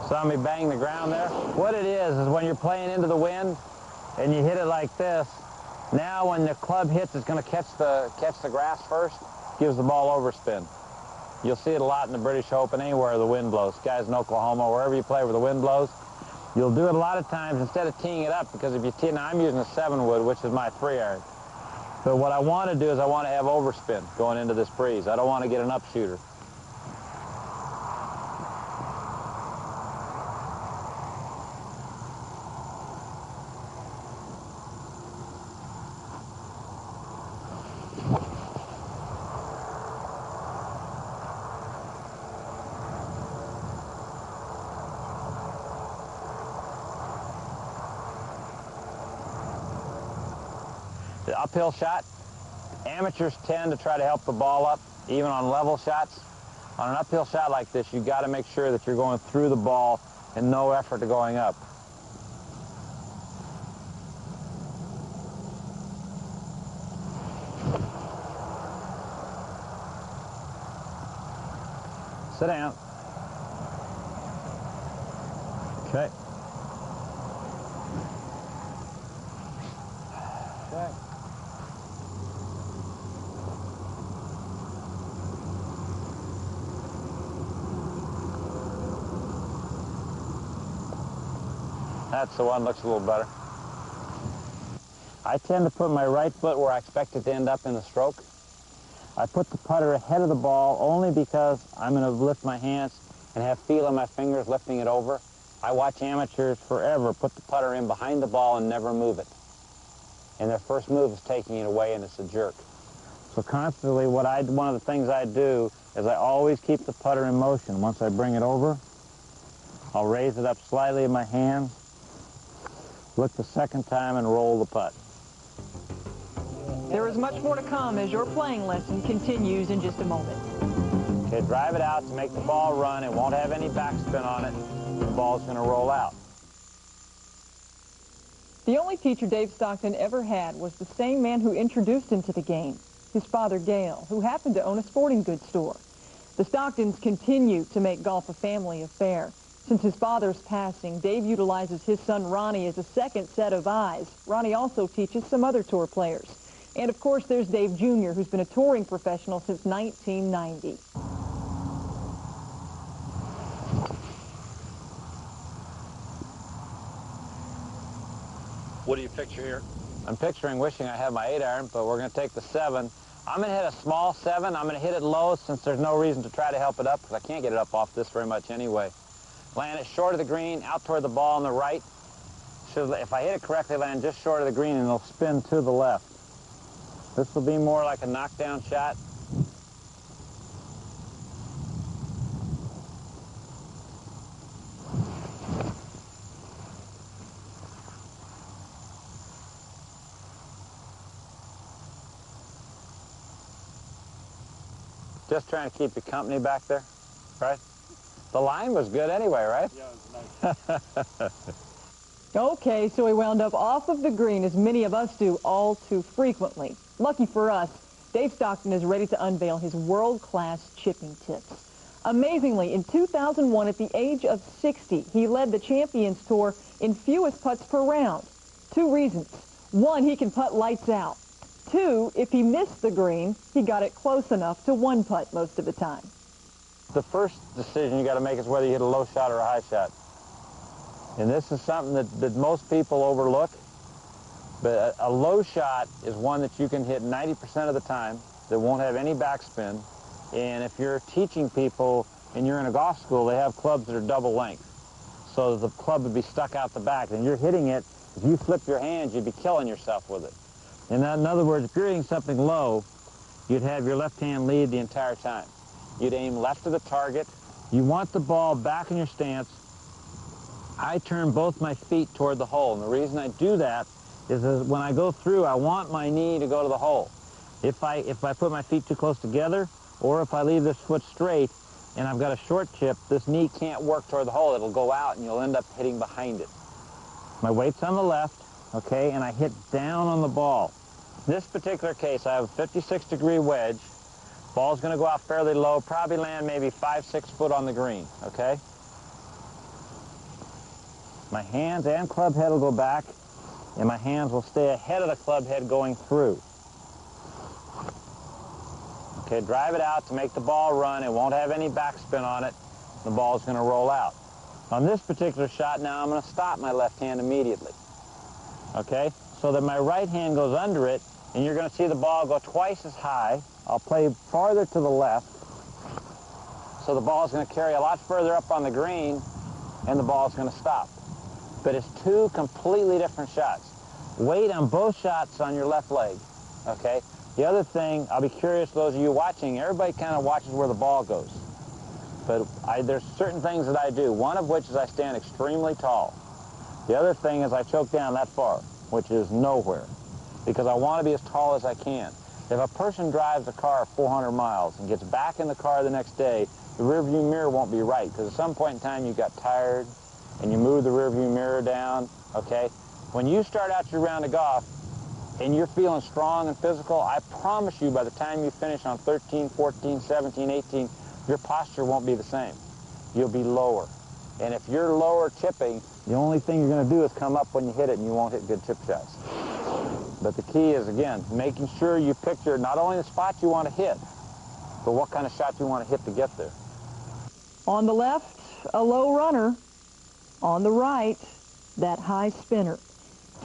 Saw me bang the ground there? What it is when you're playing into the wind and you hit it like this, now when the club hits, it's going to catch the grass first, gives the ball overspin. You'll see it a lot in the British Open, anywhere the wind blows. Guys in Oklahoma, wherever you play where the wind blows, you'll do it a lot of times instead of teeing it up, because if you tee, now I'm using a 7-wood, which is my 3-iron. But what I want to do is I want to have overspin going into this breeze. I don't want to get an upshooter. The uphill shot, amateurs tend to try to help the ball up, even on level shots. On an uphill shot like this, you've got to make sure that you're going through the ball and no effort to going up. Sit down. Okay. Okay. That's the one, looks a little better. I tend to put my right foot where I expect it to end up in the stroke. I put the putter ahead of the ball only because I'm going to lift my hands and have feel in my fingers lifting it over. I watch amateurs forever put the putter in behind the ball and never move it. And their first move is taking it away, and it's a jerk. So constantly, one of the things I do is I always keep the putter in motion. Once I bring it over, I'll raise it up slightly in my hand, look the second time, and roll the putt.
There is much more to come as your playing lesson continues in just a moment.
Okay, drive it out to make the ball run. It won't have any backspin on it. The ball's going to roll out.
The only teacher Dave Stockton ever had was the same man who introduced him to the game, his father, Gale, who happened to own a sporting goods store. The Stocktons continue to make golf a family affair. Since his father's passing, Dave utilizes his son Ronnie as a second set of eyes. Ronnie also teaches some other tour players. And of course, there's Dave Jr., who's been a touring professional since 1990.
What do you picture here?
I'm picturing wishing I had my 8-iron, but we're going to take the 7. I'm going to hit a small 7. I'm going to hit it low since there's no reason to try to help it up because I can't get it up off this very much anyway. Land it short of the green, out toward the ball on the right. If I hit it correctly, land just short of the green and it'll spin to the left. This will be more like a knockdown shot. Just trying to keep you company back there, right? The line was good anyway, right?
Yeah, it was nice.
Okay, so he wound up off of the green, as many of us do all too frequently. Lucky for us, Dave Stockton is ready to unveil his world-class chipping tips. Amazingly, in 2001, at the age of 60, he led the Champions Tour in fewest putts per round. 2 reasons. 1, he can putt lights out. 2, if he missed the green, he got it close enough to 1 putt most of the time.
The first decision you got to make is whether you hit a low shot or a high shot. And this is something that most people overlook. But a low shot is one that you can hit 90% of the time that won't have any backspin. And if you're teaching people and you're in a golf school, they have clubs that are double length. So the club would be stuck out the back. And you're hitting it, if you flip your hands, you'd be killing yourself with it. And in other words, if you're hitting something low, you'd have your left hand lead the entire time. You'd aim left of the target. You want the ball back in your stance. I turn both my feet toward the hole. And the reason I do that is that when I go through, I want my knee to go to the hole. If I put my feet too close together, or if I leave this foot straight and I've got a short chip, this knee can't work toward the hole. It'll go out and you'll end up hitting behind it. My weight's on the left, okay, and I hit down on the ball. In this particular case, I have a 56-degree wedge. Ball's going to go out fairly low, probably land maybe 5-6 foot on the green, okay? My hands and club head will go back, and my hands will stay ahead of the club head going through. Okay, drive it out to make the ball run. It won't have any backspin on it. The ball's going to roll out. On this particular shot now, I'm going to stop my left hand immediately. Okay, so that my right hand goes under it, and you're going to see the ball go twice as high. I'll play farther to the left, so the ball is going to carry a lot further up on the green, and the ball is going to stop. But it's 2 completely different shots. Weight on both shots on your left leg, okay? The other thing, I'll be curious, those of you watching, everybody kind of watches where the ball goes. But there's certain things that I do, one of which is I stand extremely tall. The other thing is I choke down that far, which is nowhere, because I want to be as tall as I can. If a person drives a car 400 miles and gets back in the car the next day, the rearview mirror won't be right, because at some point in time you got tired and you move the rearview mirror down, okay? When you start out your round of golf and you're feeling strong and physical, I promise you by the time you finish on 13, 14, 17, 18, your posture won't be the same. You'll be lower. And if you're lower chipping, the only thing you're going to do is come up when you hit it, and you won't hit good chip shots. But the key is, again, making sure you picture not only the spot you want to hit, but what kind of shot you want to hit to get there.
On the left, a low runner. On the right, that high spinner.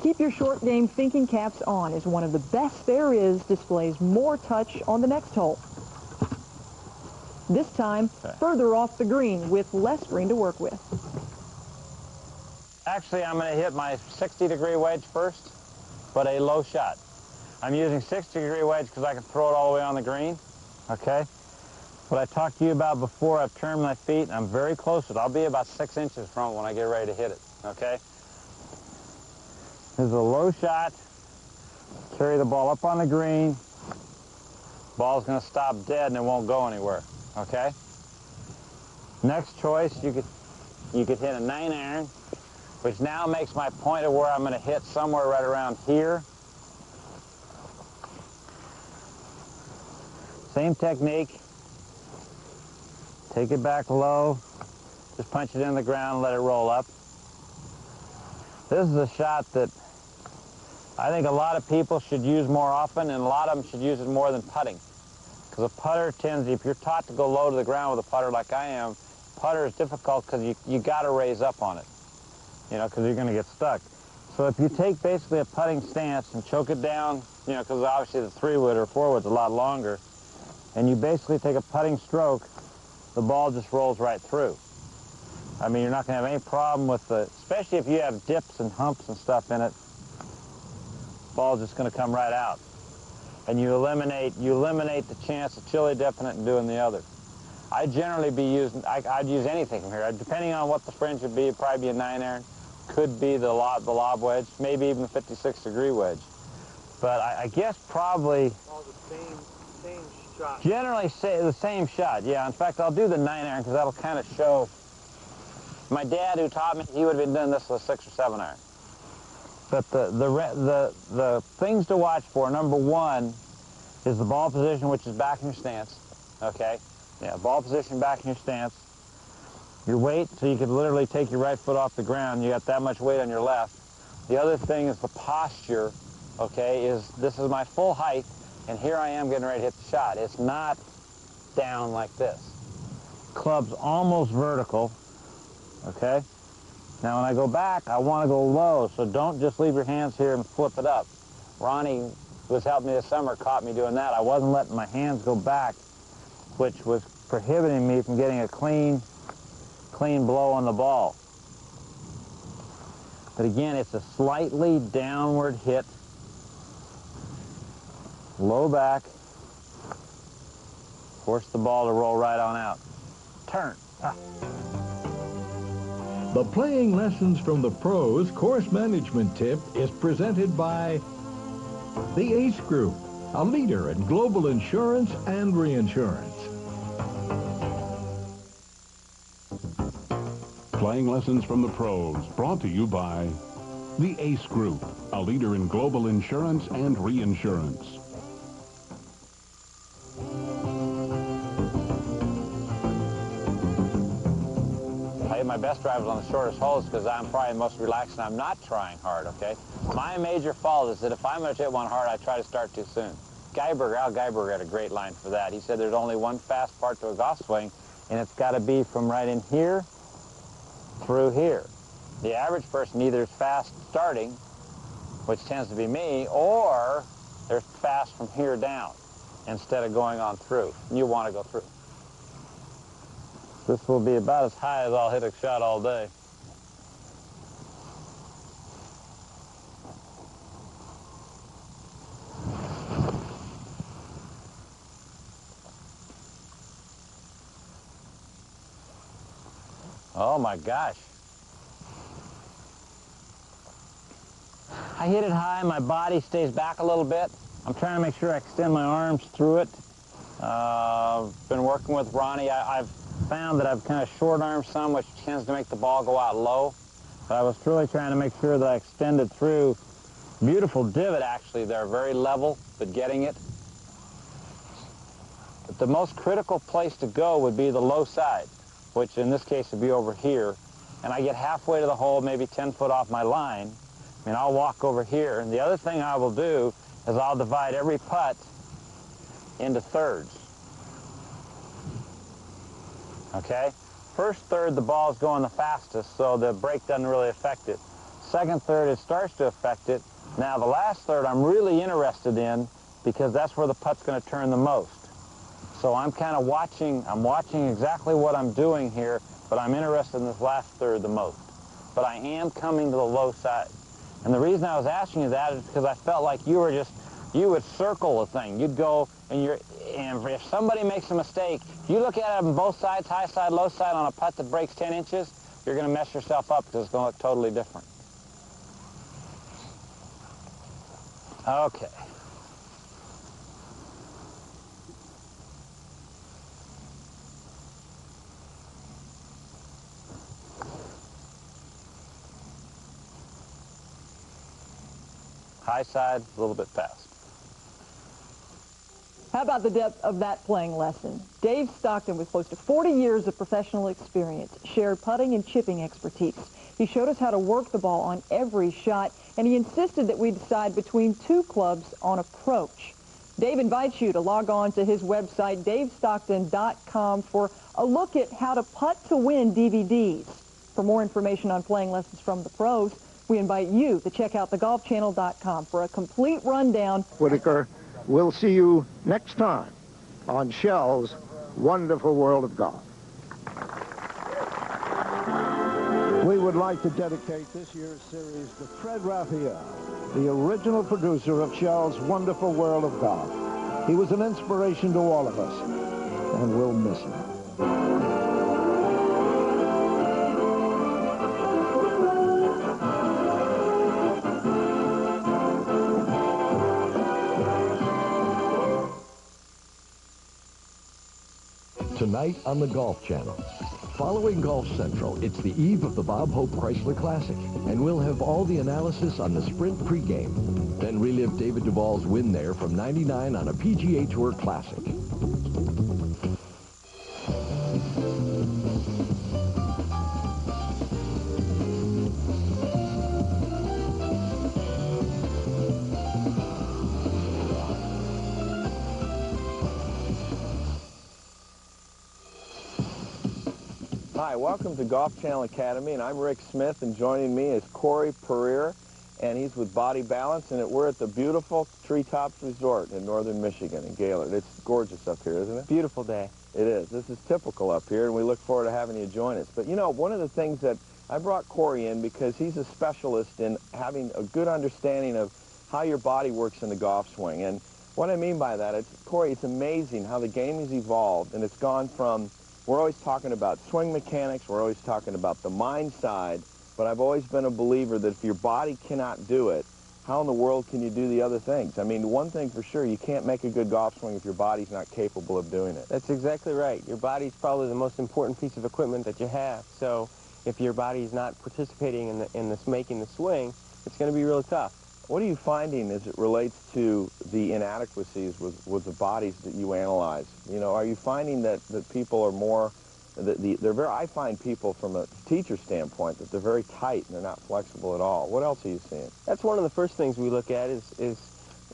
Keep your short game thinking caps on, as one of the best there is displays more touch on the next hole. This time, further off the green with less green to work with.
Actually, I'm going to hit my 60-degree wedge first, but a low shot. I'm using 60-degree wedge because I can throw it all the way on the green, okay? What I talked to you about before, I've turned my feet, and I'm very close to it. I'll be about 6 inches from it when I get ready to hit it, okay? This is a low shot. Carry the ball up on the green. Ball's going to stop dead and it won't go anywhere, okay? Next choice, you could hit a 9-iron, which now makes my point of where I'm going to hit somewhere right around here. Same technique. Take it back low. Just punch it in the ground and let it roll up. This is a shot that I think a lot of people should use more often, and a lot of them should use it more than putting. Because a putter tends, if you're taught to go low to the ground with a putter like I am, putter is difficult because you got to raise up on it, you know, because you're going to get stuck. So if you take basically a putting stance and choke it down, you know, because obviously the 3-wood or 4-wood's a lot longer, and you basically take a putting stroke, the ball just rolls right through. I mean, you're not going to have any problem with the, especially if you have dips and humps and stuff in it, ball's just going to come right out. And you eliminate the chance of chili dipping it and doing the other. I'd generally be using, I'd use anything from here. Depending on what the fringe would be, it'd probably be a 9-iron. Could be the lob wedge, maybe even the 56-degree wedge. But I guess probably...
All the same shot.
Generally say the same shot, yeah. In fact, I'll do the 9-iron because that'll kind of show. My dad, who taught me, he would have been doing this with a 6 or 7-iron. But the things to watch for, number one, is the ball position, which is back in your stance. Okay, yeah, ball position back in your stance. Your weight, so you could literally take your right foot off the ground. You got that much weight on your left. The other thing is the posture. Okay, this is my full height. And here I am getting ready to hit the shot. It's not down like this. Club's almost vertical, okay? Now when I go back, I want to go low, so don't just leave your hands here and flip it up. Ronnie was helping me this summer, caught me doing that. I wasn't letting my hands go back, which was prohibiting me from getting a clean blow on the ball. But again, it's a slightly downward hit. Low back, force the ball to roll right on out. Turn.
The Playing Lessons from the Pros course management tip is presented by the Ace Group, a leader in global insurance and reinsurance.
Playing Lessons from the Pros, brought to you by the Ace Group, a leader in global insurance and reinsurance.
My best drivers on the shortest holes because I'm probably the most relaxed and I'm not trying hard, okay? My major fault is that if I'm going to hit one hard, I try to start too soon. Al Geiberger had a great line for that. He said there's only one fast part to a golf swing, and it's got to be from right in here through here. The average person either is fast starting, which tends to be me, or they're fast from here down instead of going on through. You want to go through. This will be about as high as I'll hit a shot all day. Oh my gosh. I hit it high, my body stays back a little bit. I'm trying to make sure I extend my arms through it. Been working with Ronnie. I've found that I've kind of short armed some, which tends to make the ball go out low. But I was really trying to make sure that I extended through. Beautiful divot, actually. They're very level, but getting it. But the most critical place to go would be the low side, which in this case would be over here. And I get halfway to the hole, maybe 10 foot off my line. And I'll walk over here. And the other thing I will do is I'll divide every putt into thirds. Okay? First third, the ball's going the fastest, so the break doesn't really affect it. Second third, it starts to affect it. Now, the last third I'm really interested in because that's where the putt's going to turn the most. So I'm kind of watching exactly what I'm doing here, but I'm interested in this last third the most. But I am coming to the low side. And the reason I was asking you that is because I felt like you would circle the thing. You'd go, and if somebody makes a mistake, you look at it on both sides, high side, low side, on a putt that breaks 10 inches, you're going to mess yourself up because it's going to look totally different. Okay. High side, a little bit fast.
How about the depth of that playing lesson? Dave Stockton, with close to 40 years of professional experience, shared putting and chipping expertise. He showed us how to work the ball on every shot, and he insisted that we decide between two clubs on approach. Dave invites you to log on to his website, davestockton.com, for a look at how to putt to win DVDs. For more information on playing lessons from the pros, we invite you to check out thegolfchannel.com for a complete rundown.
Whitaker, we'll see you next time on Shell's Wonderful World of Golf. We would like to dedicate this year's series to Fred Raphael, the original producer of Shell's Wonderful World of Golf. He was an inspiration to all of us, and we'll miss him.
Tonight on the Golf Channel. Following Golf Central, it's the eve of the Bob Hope Chrysler Classic, and we'll have all the analysis on the Sprint pregame. Then relive David Duval's win there from '99 on a PGA Tour Classic.
Hi, welcome to Golf Channel Academy, and I'm Rick Smith, and joining me is Corey Pereira, and he's with Body Balance, and we're at the beautiful Treetops Resort in northern Michigan, in Gaylord. It's gorgeous up here, isn't it?
Beautiful day.
It is. This is typical up here, and we look forward to having you join us. But, you know, one of the things that I brought Corey in because he's a specialist in having a good understanding of how your body works in the golf swing. And what I mean by that, Corey, it's amazing how the game has evolved, and it's gone from, we're always talking about swing mechanics, we're always talking about the mind side, but I've always been a believer that if your body cannot do it, how in the world can you do the other things? I mean, one thing for sure, you can't make a good golf swing if your body's not capable of doing it.
That's exactly right. Your body's probably the most important piece of equipment that you have. So if your body's not participating in this making the swing, it's going to be really tough.
What are you finding as it relates to the inadequacies with the bodies that you analyze? You know, are you finding that people are more, I find people from a teacher standpoint that they're very tight and they're not flexible at all. What else are you seeing?
That's one of the first things we look at is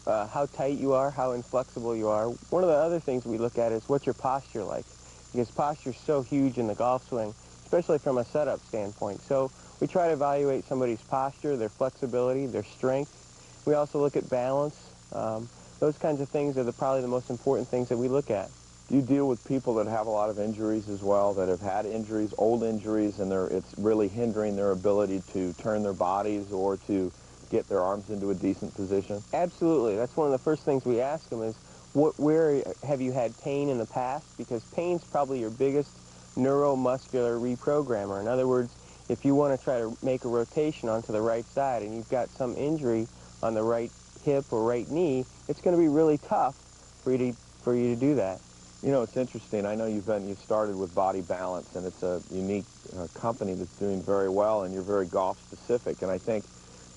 how tight you are, how inflexible you are. One of the other things we look at is what's your posture like, because posture's so huge in the golf swing, especially from a setup standpoint. So we try to evaluate somebody's posture, their flexibility, their strength. We also look at balance. Those kinds of things are probably the most important things that we look at.
Do you deal with people that have a lot of injuries as well, that have had injuries, old injuries, and it's really hindering their ability to turn their bodies or to get their arms into a decent position?
Absolutely. That's one of the first things we ask them is, where have you had pain in the past? Because pain's probably your biggest neuromuscular reprogrammer. In other words, if you want to try to make a rotation onto the right side and you've got some injury on the right hip or right knee, it's going to be really tough for you to do that.
You know, it's interesting. I know you've started with Body Balance, and it's a unique company that's doing very well, and you're very golf specific. And I think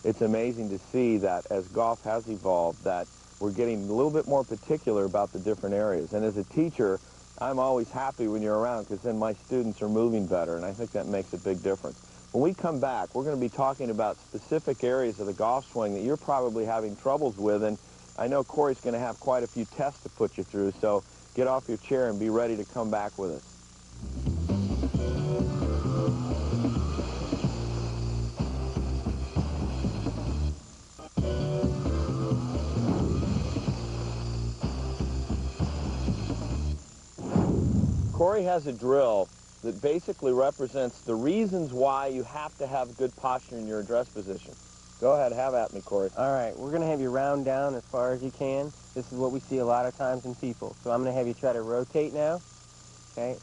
it's amazing to see that as golf has evolved, that we're getting a little bit more particular about the different areas. And as a teacher, I'm always happy when you're around because then my students are moving better, and I think that makes a big difference. When we come back, we're going to be talking about specific areas of the golf swing that you're probably having troubles with, and I know Corey's going to have quite a few tests to put you through, so get off your chair and be ready to come back with us. Corey has a drill that basically represents the reasons why you have to have good posture in your address position. Go ahead, have at me, Corey.
All right, we're going to have you round down as far as you can. This is what we see a lot of times in people. So I'm going to have you try to rotate now. Okay,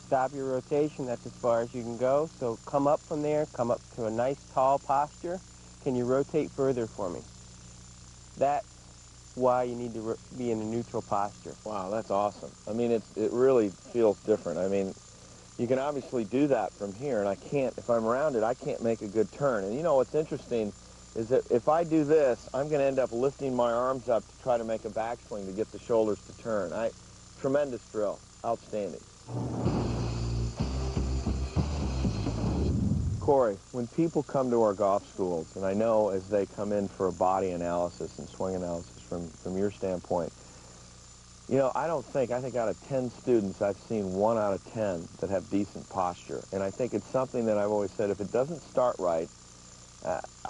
stop your rotation. That's as far as you can go. So come up from there, come up to a nice tall posture. Can you rotate further for me? That's why you need to be in a neutral posture.
Wow, that's awesome. I mean, it really feels different. I mean, you can obviously do that from here, and I can't, if I'm around it, I can't make a good turn. And you know what's interesting is that if I do this, I'm going to end up lifting my arms up to try to make a backswing to get the shoulders to turn. Tremendous drill. Outstanding. Corey, when people come to our golf schools, and I know as they come in for a body analysis and swing analysis from your standpoint, you know, I think out of 10 students, I've seen 1 out of 10 that have decent posture. And I think it's something that I've always said, if it doesn't start right,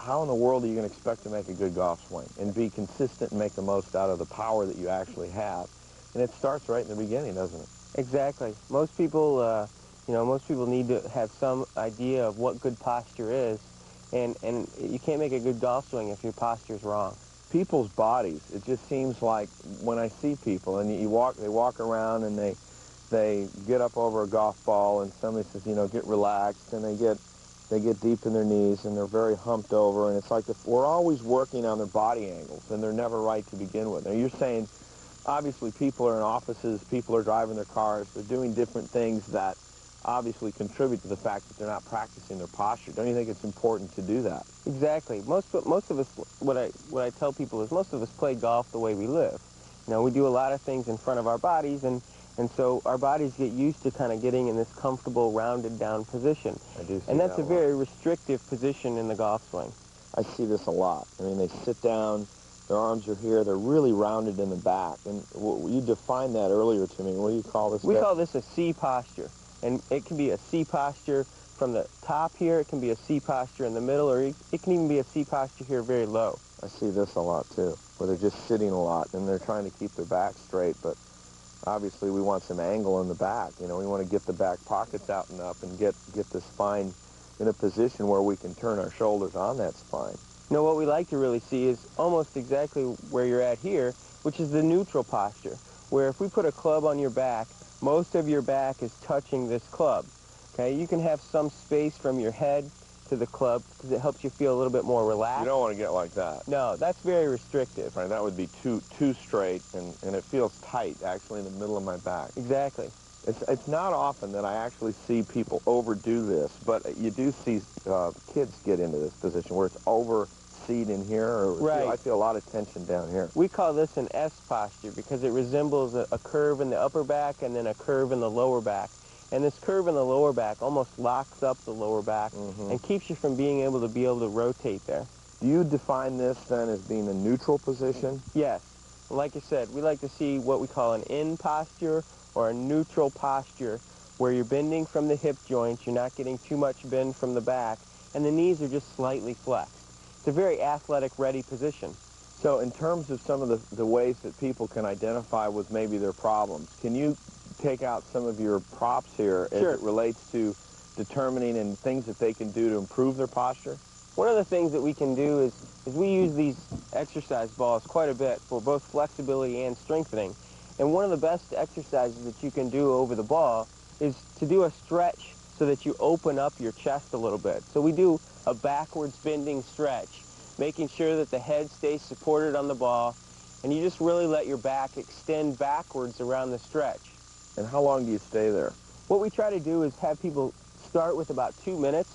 how in the world are you going to expect to make a good golf swing and be consistent and make the most out of the power that you actually have? And it starts right in the beginning, doesn't it?
Exactly. Most people, most people need to have some idea of what good posture is, and you can't make a good golf swing if your posture's wrong.
People's bodies, it just seems like when I see people and they walk around and they get up over a golf ball and somebody says, you know, get relaxed, and they get deep in their knees and they're very humped over, and it's like we're always working on their body angles and they're never right to begin with. Now you're saying obviously people are in offices, people are driving their cars, they're doing different things that obviously contribute to the fact that they're not practicing their posture. Don't you think it's important to do that?
Exactly. Most of us, what I tell people is most of us play golf the way we live. You know, we do a lot of things in front of our bodies, and so our bodies get used to kind of getting in this comfortable, rounded down position.
I do see
and that's
that
a very restrictive position in the golf swing.
I see this a lot. I mean, they sit down, their arms are here, they're really rounded in the back. And you defined that earlier to me. What do you call this?
We call this a C posture. And it can be a C posture from the top here, it can be a C posture in the middle, or it can even be a C posture here very low.
I see this a lot too, where they're just sitting a lot and they're trying to keep their back straight, but obviously we want some angle in the back. You know, we want to get the back pockets out and up and get the spine in a position where we can turn our shoulders on that spine.
You know, what we like to really see is almost exactly where you're at here, which is the neutral posture, where if we put a club on your back, most of your back is touching this club. Okay, you can have some space from your head to the club because it helps you feel a little bit more relaxed.
You don't want to get like that.
No, that's very restrictive.
Right, that would be too straight, and it feels tight actually in the middle of my back.
Exactly.
It's not often that I actually see people overdo this, but you do see kids get into this position where it's overseat in here, or
right.
I feel a lot of tension down here.
We call this an S posture because it resembles a curve in the upper back and then a curve in the lower back. And this curve in the lower back almost locks up the lower back and keeps you from being able to rotate there.
Do you define this then as being a neutral position?
Yes. Like I said, we like to see what we call an in posture or a neutral posture where you're bending from the hip joints, you're not getting too much bend from the back, and the knees are just slightly flexed. It's a very athletic ready position.
So in terms of some of the ways that people can identify with maybe their problems, can you take out some of your props here as it relates to determining and things that they can do to improve their posture?
One of the things that we can do is we use these exercise balls quite a bit for both flexibility and strengthening. And one of the best exercises that you can do over the ball is to do a stretch so that you open up your chest a little bit. So we do a backwards bending stretch, making sure that the head stays supported on the ball, and you just really let your back extend backwards around the stretch.
And how long do you stay there?
What we try to do is have people start with about 2 minutes.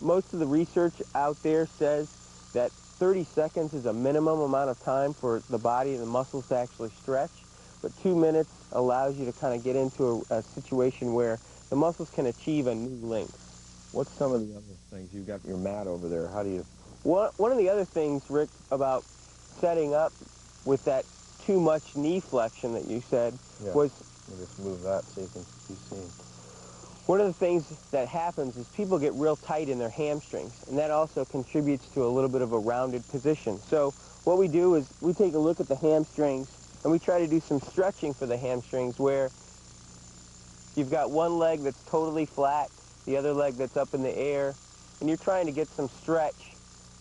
Most of the research out there says that 30 seconds is a minimum amount of time for the body and the muscles to actually stretch, but 2 minutes allows you to kind of get into a situation where the muscles can achieve a new length.
What's some of the other things? You've got your mat over there. How do you...
One of the other things, Rick, about setting up with that too much knee flexion that you said was...
Let me just move that so you can be seen.
One of the things that happens is people get real tight in their hamstrings, and that also contributes to a little bit of a rounded position. So what we do is we take a look at the hamstrings, and we try to do some stretching for the hamstrings where you've got one leg that's totally flat, the other leg that's up in the air, and you're trying to get some stretch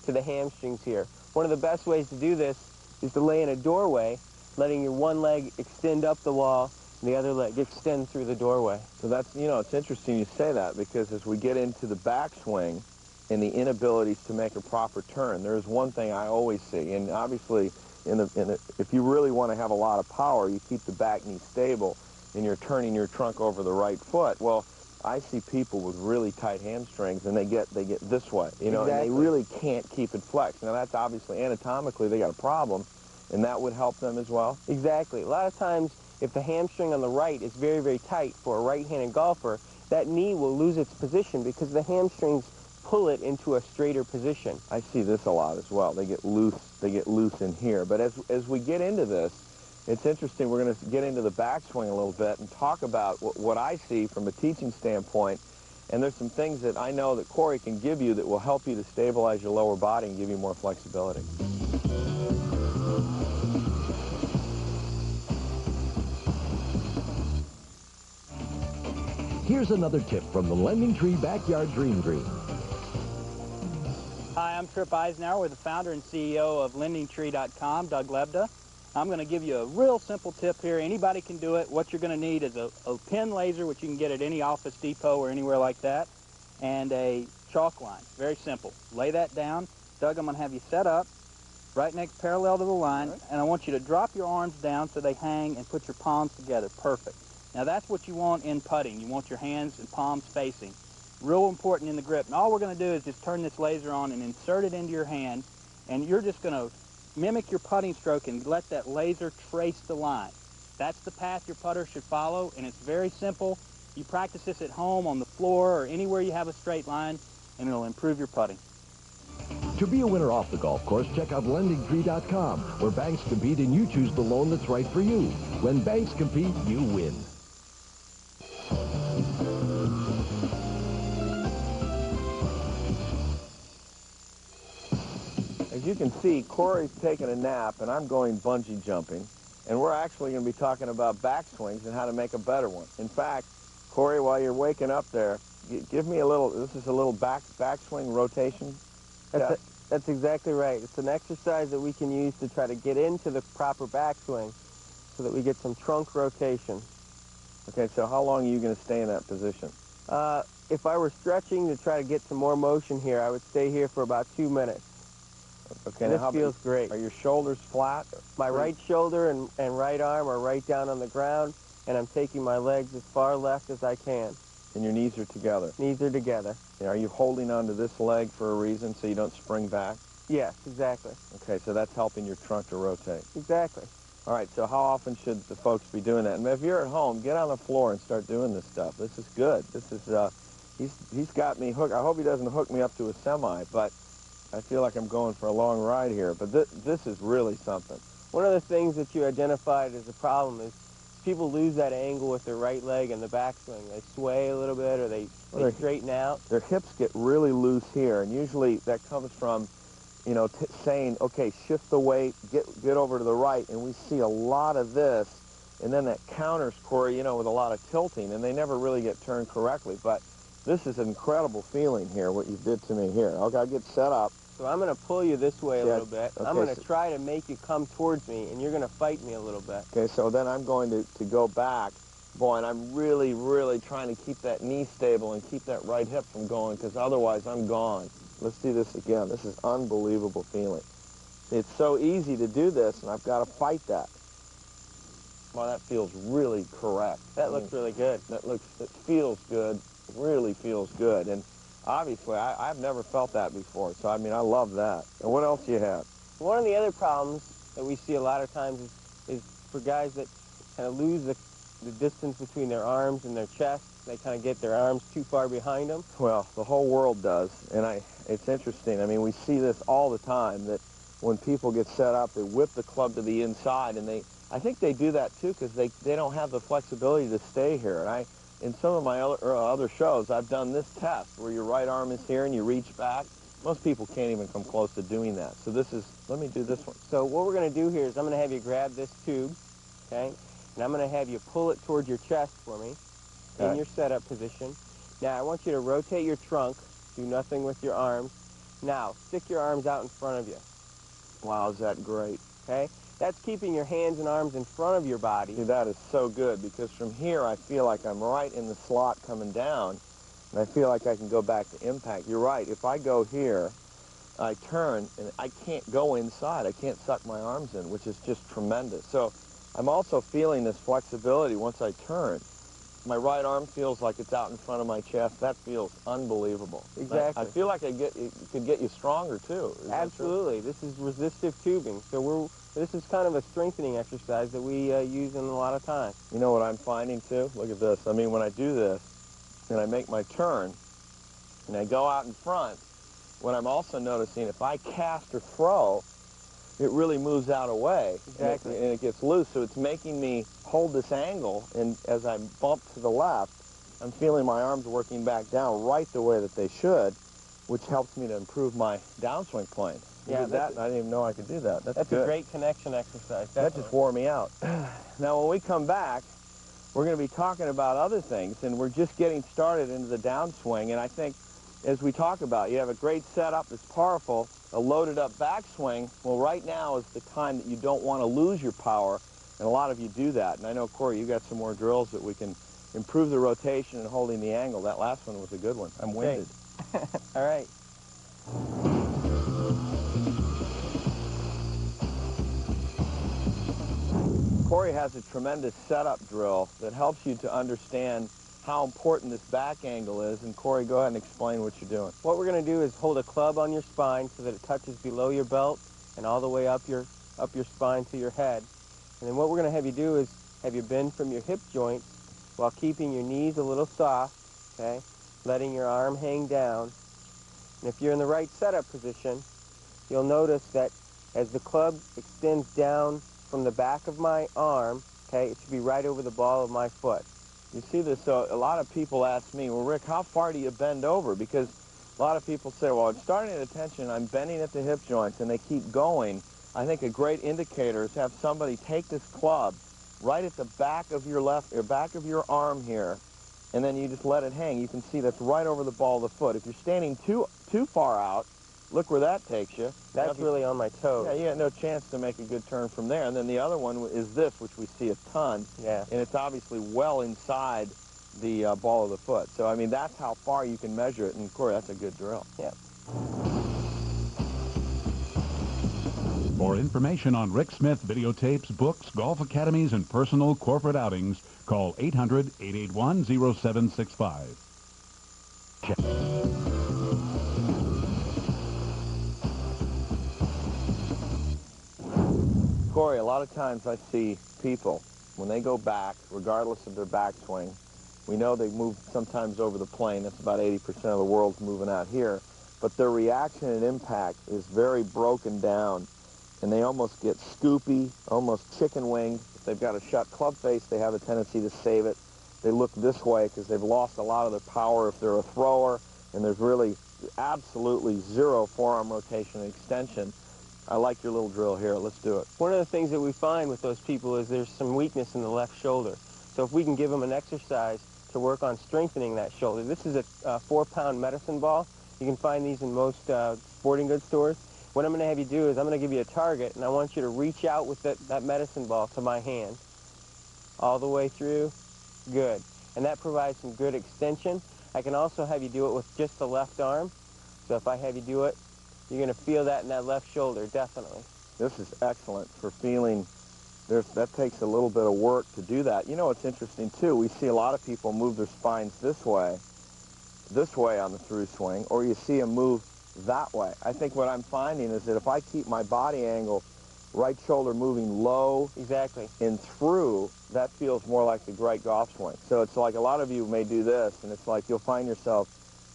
to the hamstrings here. One of the best ways to do this is to lay in a doorway, letting your one leg extend up the wall, and the other leg extend through the doorway.
So that's, you know, it's interesting you say that, because as we get into the backswing and the inabilities to make a proper turn, there's one thing I always see, and obviously if you really want to have a lot of power, you keep the back knee stable and you're turning your trunk over the right foot. Well, I see people with really tight hamstrings, and they get this way, you know, and they really can't keep it flexed. Now that's obviously anatomically they got a problem, and that would help them as well.
Exactly. A lot of times, if the hamstring on the right is very, very tight for a right-handed golfer, that knee will lose its position because the hamstrings pull it into a straighter position.
I see this a lot as well. They get loose in here. But as we get into this, it's interesting. We're going to get into the backswing a little bit and talk about what I see from a teaching standpoint. And there's some things that I know that Corey can give you that will help you to stabilize your lower body and give you more flexibility.
Here's another tip from the Lending Tree Backyard Dream Green.
Hi, I'm Trip Eisenhower. We're the founder and CEO of LendingTree.com, Doug Lebda. I'm going to give you a real simple tip here. Anybody can do it. What you're going to need is a pen laser, which you can get at any Office Depot or anywhere like that, and a chalk line. Very simple. Lay that down. Doug, I'm going to have you set up right next parallel to the line, and I want you to drop your arms down so they hang and put your palms together. Perfect. Now that's what you want in putting. You want your hands and palms facing. Real important in the grip. And all we're going to do is just turn this laser on and insert it into your hand, and you're just going to mimic your putting stroke and let that laser trace the line. That's the path your putter should follow, and it's very simple. You practice this at home, on the floor, or anywhere you have a straight line, and it'll improve your putting.
To be a winner off the golf course, check out LendingTree.com, where banks compete and you choose the loan that's right for you. When banks compete, you win.
As you can see, Corey's taking a nap, and I'm going bungee jumping. And we're actually going to be talking about backswings and how to make a better one. In fact, Corey, while you're waking up there, give me a little, this is a little backswing rotation.
That's exactly right. It's an exercise that we can use to try to get into the proper backswing so that we get some trunk rotation.
Okay, so how long are you going to stay in that position?
If I were stretching to try to get some more motion here, I would stay here for about 2 minutes.
Okay,
this feels great.
Are your shoulders flat?
My right shoulder and right arm are right down on the ground, and I'm taking my legs as far left as I can.
And your knees are together?
Knees are together.
Are you holding onto this leg for a reason so you don't spring back?
Yes, exactly.
Okay, so that's helping your trunk to rotate.
Exactly.
All right, so how often should the folks be doing that? And if you're at home, get on the floor and start doing this stuff. This is good. This is, he's got me hooked. I hope he doesn't hook me up to a semi, but I feel like I'm going for a long ride here. But this is really something.
One of the things that you identified as a problem is people lose that angle with their right leg in the backswing. They sway a little bit, or they straighten out.
Their hips get really loose here, and usually that comes from, you know, saying, okay, shift the weight, get over to the right, and we see a lot of this, and then that counters, Corey, you know, with a lot of tilting, and they never really get turned correctly. But this is an incredible feeling here, what you did to me here. Okay, I'll get set up.
So I'm going to pull you this way a little bit. Okay, I'm going to try to make you come towards me, and you're going to fight me a little bit.
Okay, so then I'm going to go back. Boy, and I'm really, really trying to keep that knee stable and keep that right hip from going, because otherwise I'm gone. Let's do this again. This is unbelievable feeling. It's so easy to do this, and I've got to fight that. Well, that feels really correct.
That looks really good.
It feels good, really feels good. And obviously, I've never felt that before, so I mean, I love that. And what else do you have?
One of the other problems that we see a lot of times is for guys that kind of lose the distance between their arms and their chest. They kind of get their arms too far behind them.
Well, the whole world does, and it's interesting. I mean, we see this all the time, that when people get set up, they whip the club to the inside, and I think they do that too because they don't have the flexibility to stay here. And in some of my other shows, I've done this test where your right arm is here and you reach back. Most people can't even come close to doing that. So let me do this one.
So what we're going to do here is I'm going to have you grab this tube, okay? And I'm going to have you pull it toward your chest for me in your setup position. Now, I want you to rotate your trunk. Do nothing with your arms. Now, stick your arms out in front of you.
Wow, is that great?
Okay? That's keeping your hands and arms in front of your body.
See, that is so good because from here I feel like I'm right in the slot coming down, and I feel like I can go back to impact. You're right. If I go here, I turn, and I can't go inside. I can't suck my arms in, which is just tremendous. So I'm also feeling this flexibility once I turn. My right arm feels like it's out in front of my chest. That feels unbelievable.
Exactly.
I feel like it could get you stronger, too.
Absolutely. This is resistive tubing. So this is kind of a strengthening exercise that we use in a lot of times.
You know what I'm finding, too? Look at this. I mean, when I do this, and I make my turn, and I go out in front, what I'm also noticing, if I cast or throw, it really moves out away.
Exactly.
And it gets loose, so it's making me hold this angle, and as I bump to the left, I'm feeling my arms working back down right the way that they should, which helps me to improve my downswing plane.
Yeah,
I didn't even know I could do that. That's good.
A great connection exercise.
That just wore me out. Now, when we come back, we're going to be talking about other things, and we're just getting started into the downswing, and I think as we talk about, you have a great setup that's powerful, a loaded up backswing. Well, right now is the time that you don't want to lose your power, and a lot of you do that. And I know, Corey, you got some more drills that we can improve the rotation and holding the angle. That last one was a good one. I'm winded.
All right.
Corey has a tremendous setup drill that helps you to understand how important this back angle is. And Corey, go ahead and explain what you're doing.
What we're going to do is hold a club on your spine so that it touches below your belt and all the way up your spine to your head. And then what we're going to have you do is have you bend from your hip joints while keeping your knees a little soft, okay, letting your arm hang down. And if you're in the right setup position, you'll notice that as the club extends down from the back of my arm, okay, it should be right over the ball of my foot.
You see this, so a lot of people ask me, well, Rick, how far do you bend over? Because a lot of people say, well, I'm starting at attention, I'm bending at the hip joints, and they keep going. I think a great indicator is have somebody take this club right at the back of your back of your arm here, and then you just let it hang. You can see that's right over the ball of the foot. If you're standing too far out, look where that takes you.
That's really on my toes.
Yeah, you got no chance to make a good turn from there. And then the other one is this, which we see a ton.
Yeah.
And it's obviously well inside the ball of the foot. So, I mean, that's how far you can measure it. And, Corey, that's a good drill.
Yeah.
For information on Rick Smith videotapes, books, golf academies, and personal corporate outings, call 800-881-0765.
Corey, a lot of times I see people, when they go back, regardless of their backswing, we know they move sometimes over the plane. That's about 80% of the world's moving out here. But their reaction and impact is very broken down, and they almost get scoopy, almost chicken-winged. If they've got a shut club face, they have a tendency to save it. They look this way because they've lost a lot of their power if they're a thrower, and there's really absolutely zero forearm rotation and extension. I like your little drill here. Let's do it.
One of the things that we find with those people is there's some weakness in the left shoulder. So if we can give them an exercise to work on strengthening that shoulder. This is a 4-pound medicine ball. You can find these in most sporting goods stores. What I'm going to have you do is I'm going to give you a target, and I want you to reach out with that medicine ball to my hand. All the way through. Good. And that provides some good extension. I can also have you do it with just the left arm. So if I have you do it, you're going to feel that in that left shoulder, definitely.
This is excellent for feeling. That takes a little bit of work to do that. You know what's interesting, too? We see a lot of people move their spines this way on the through swing, or you see them move that way. I think what I'm finding is that if I keep my body angle right shoulder moving low.
Exactly.
And through, that feels more like the right golf swing. So it's like a lot of you may do this, and it's like you'll find yourself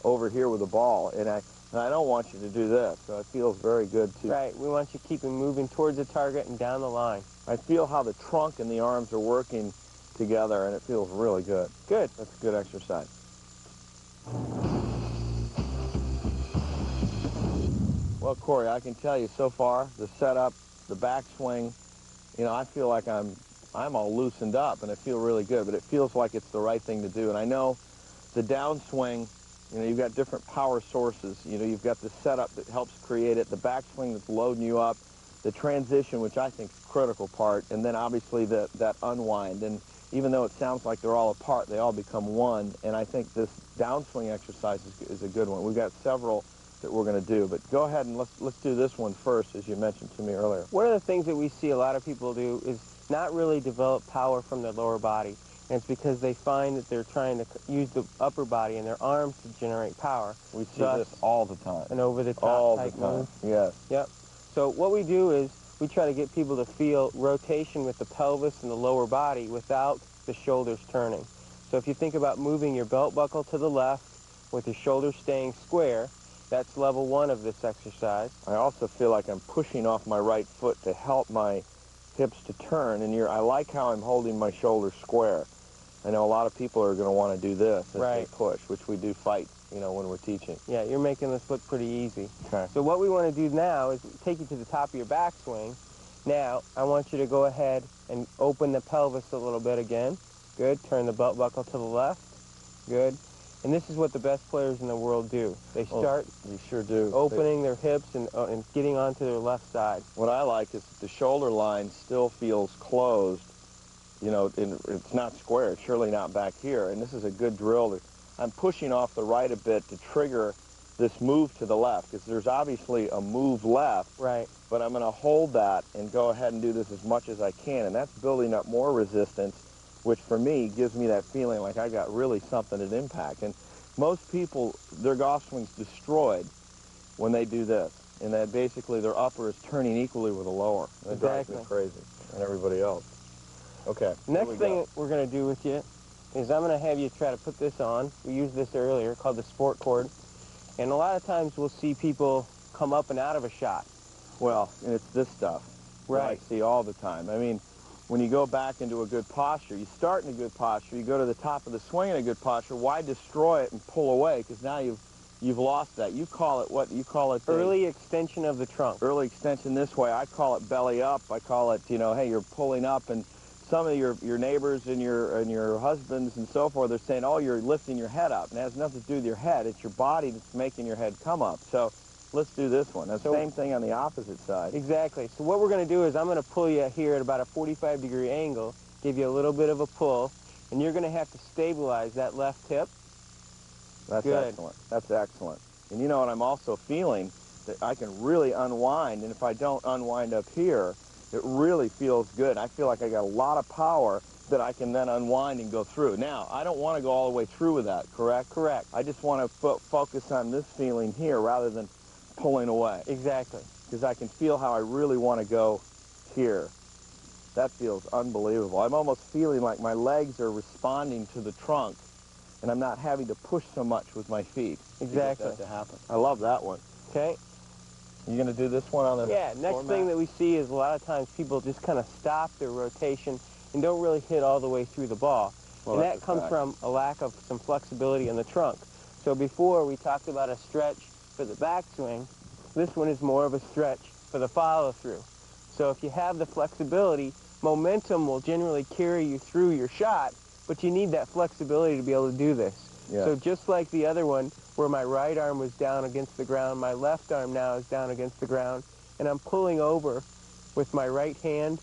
over here with the ball, and I don't want you to do this, so it feels very good too.
Right, we want you to keep moving towards the target and down the line.
I feel how the trunk and the arms are working together, and it feels really good.
Good.
That's a good exercise. Well, Corey, I can tell you so far, the setup, the backswing, you know, I feel like I'm all loosened up, and I feel really good, but it feels like it's the right thing to do. And I know the downswing, you know, you've got different power sources. You know, you've got the setup that helps create it, the backswing that's loading you up, the transition, which I think is a critical part, and then obviously that unwind. And even though it sounds like they're all apart, they all become one. And I think this downswing exercise is a good one. We've got several that we're going to do, but go ahead and let's do this one first, as you mentioned to me earlier.
One of the things that we see a lot of people do is not really develop power from their lower body. And it's because they find that they're trying to use the upper body and their arms to generate power.
We see this all the time.
An over-the-top
all
type
the time.
move.
Yes.
Yep. So what we do is we try to get people to feel rotation with the pelvis and the lower body without the shoulders turning. So if you think about moving your belt buckle to the left with your shoulders staying square, that's level one of this exercise.
I also feel like I'm pushing off my right foot to help my hips to turn, and I like how I'm holding my shoulders square. I know a lot of people are going to want to do this as they push, which we do fight, you know, when we're teaching.
Yeah, you're making this look pretty easy.
Okay.
So what we want to do now is take you to the top of your backswing. Now, I want you to go ahead and open the pelvis a little bit again. Good. Turn the belt buckle to the left. Good. And this is what the best players in the world do. They start
you sure do.
opening their hips and getting onto their left side.
What I like is that the shoulder line still feels closed. You know, it's not square. It's surely not back here. And this is a good drill. I'm pushing off the right a bit to trigger this move to the left, because there's obviously a move left.
Right.
But I'm going to hold that and go ahead and do this as much as I can. And that's building up more resistance, which for me gives me that feeling like I got really something at impact. And most people, their golf swing's destroyed when they do this. And that basically their upper is turning equally with the lower. That drives me crazy, and everybody else. Okay.
Next thing we're going to do with you is I'm going to have you try to put this on. We used this earlier, called the sport cord. And a lot of times we'll see people come up and out of a shot.
Well, and it's this stuff that I see all the time. I mean, when you go back into a good posture, you start in a good posture, you go to the top of the swing in a good posture, why destroy it and pull away? Because now you've lost that. You call it what? You call it
early extension of the trunk.
Early extension this way. I call it belly up. I call it, you know, hey, you're pulling up, and some of your neighbors and your husbands and so forth, they're saying, oh, you're lifting your head up. And it has nothing to do with your head. It's your body that's making your head come up. So let's do this one. The same thing on the opposite side.
Exactly. So what we're going to do is I'm going to pull you here at about a 45-degree angle, give you a little bit of a pull, and you're going to have to stabilize that left hip.
That's excellent. That's excellent. And you know what I'm also feeling? That I can really unwind, and if I don't unwind up here, it really feels good. I feel like I got a lot of power that I can then unwind and go through. Now, I don't want to go all the way through with that, correct?
Correct.
I just want to focus on this feeling here rather than pulling away.
Exactly.
Because I can feel how I really want to go here. That feels unbelievable. I'm almost feeling like my legs are responding to the trunk, and I'm not having to push so much with my feet.
Exactly.
To get that to happen. I love that one.
Okay.
You going to do this one on the
next thing that we see is a lot of times people just kind of stop their rotation and don't really hit all the way through the ball.
Well,
and that comes from a lack of some flexibility in the trunk. So before we talked about a stretch for the backswing, this one is more of a stretch for the follow-through. So if you have the flexibility, momentum will generally carry you through your shot, but you need that flexibility to be able to do this.
Yeah.
So just like the other one, where my right arm was down against the ground, my left arm now is down against the ground, and I'm pulling over with my right hand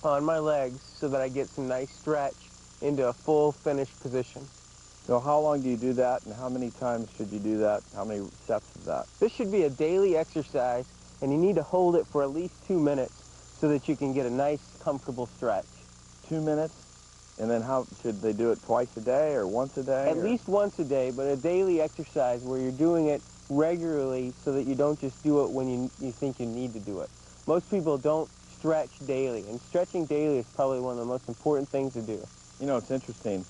on my legs so that I get some nice stretch into a full finished position.
So how long do you do that, and how many times should you do that? How many sets of that?
This should be a daily exercise, and you need to hold it for at least 2 minutes so that you can get a nice, comfortable stretch.
2 minutes? And then how should they do it, twice a day or once a day?
At least once a day, but a daily exercise where you're doing it regularly so that you don't just do it when you think you need to do it. most people don't stretch daily, and stretching daily is probably one of the most important things to do.
You know, it's interesting.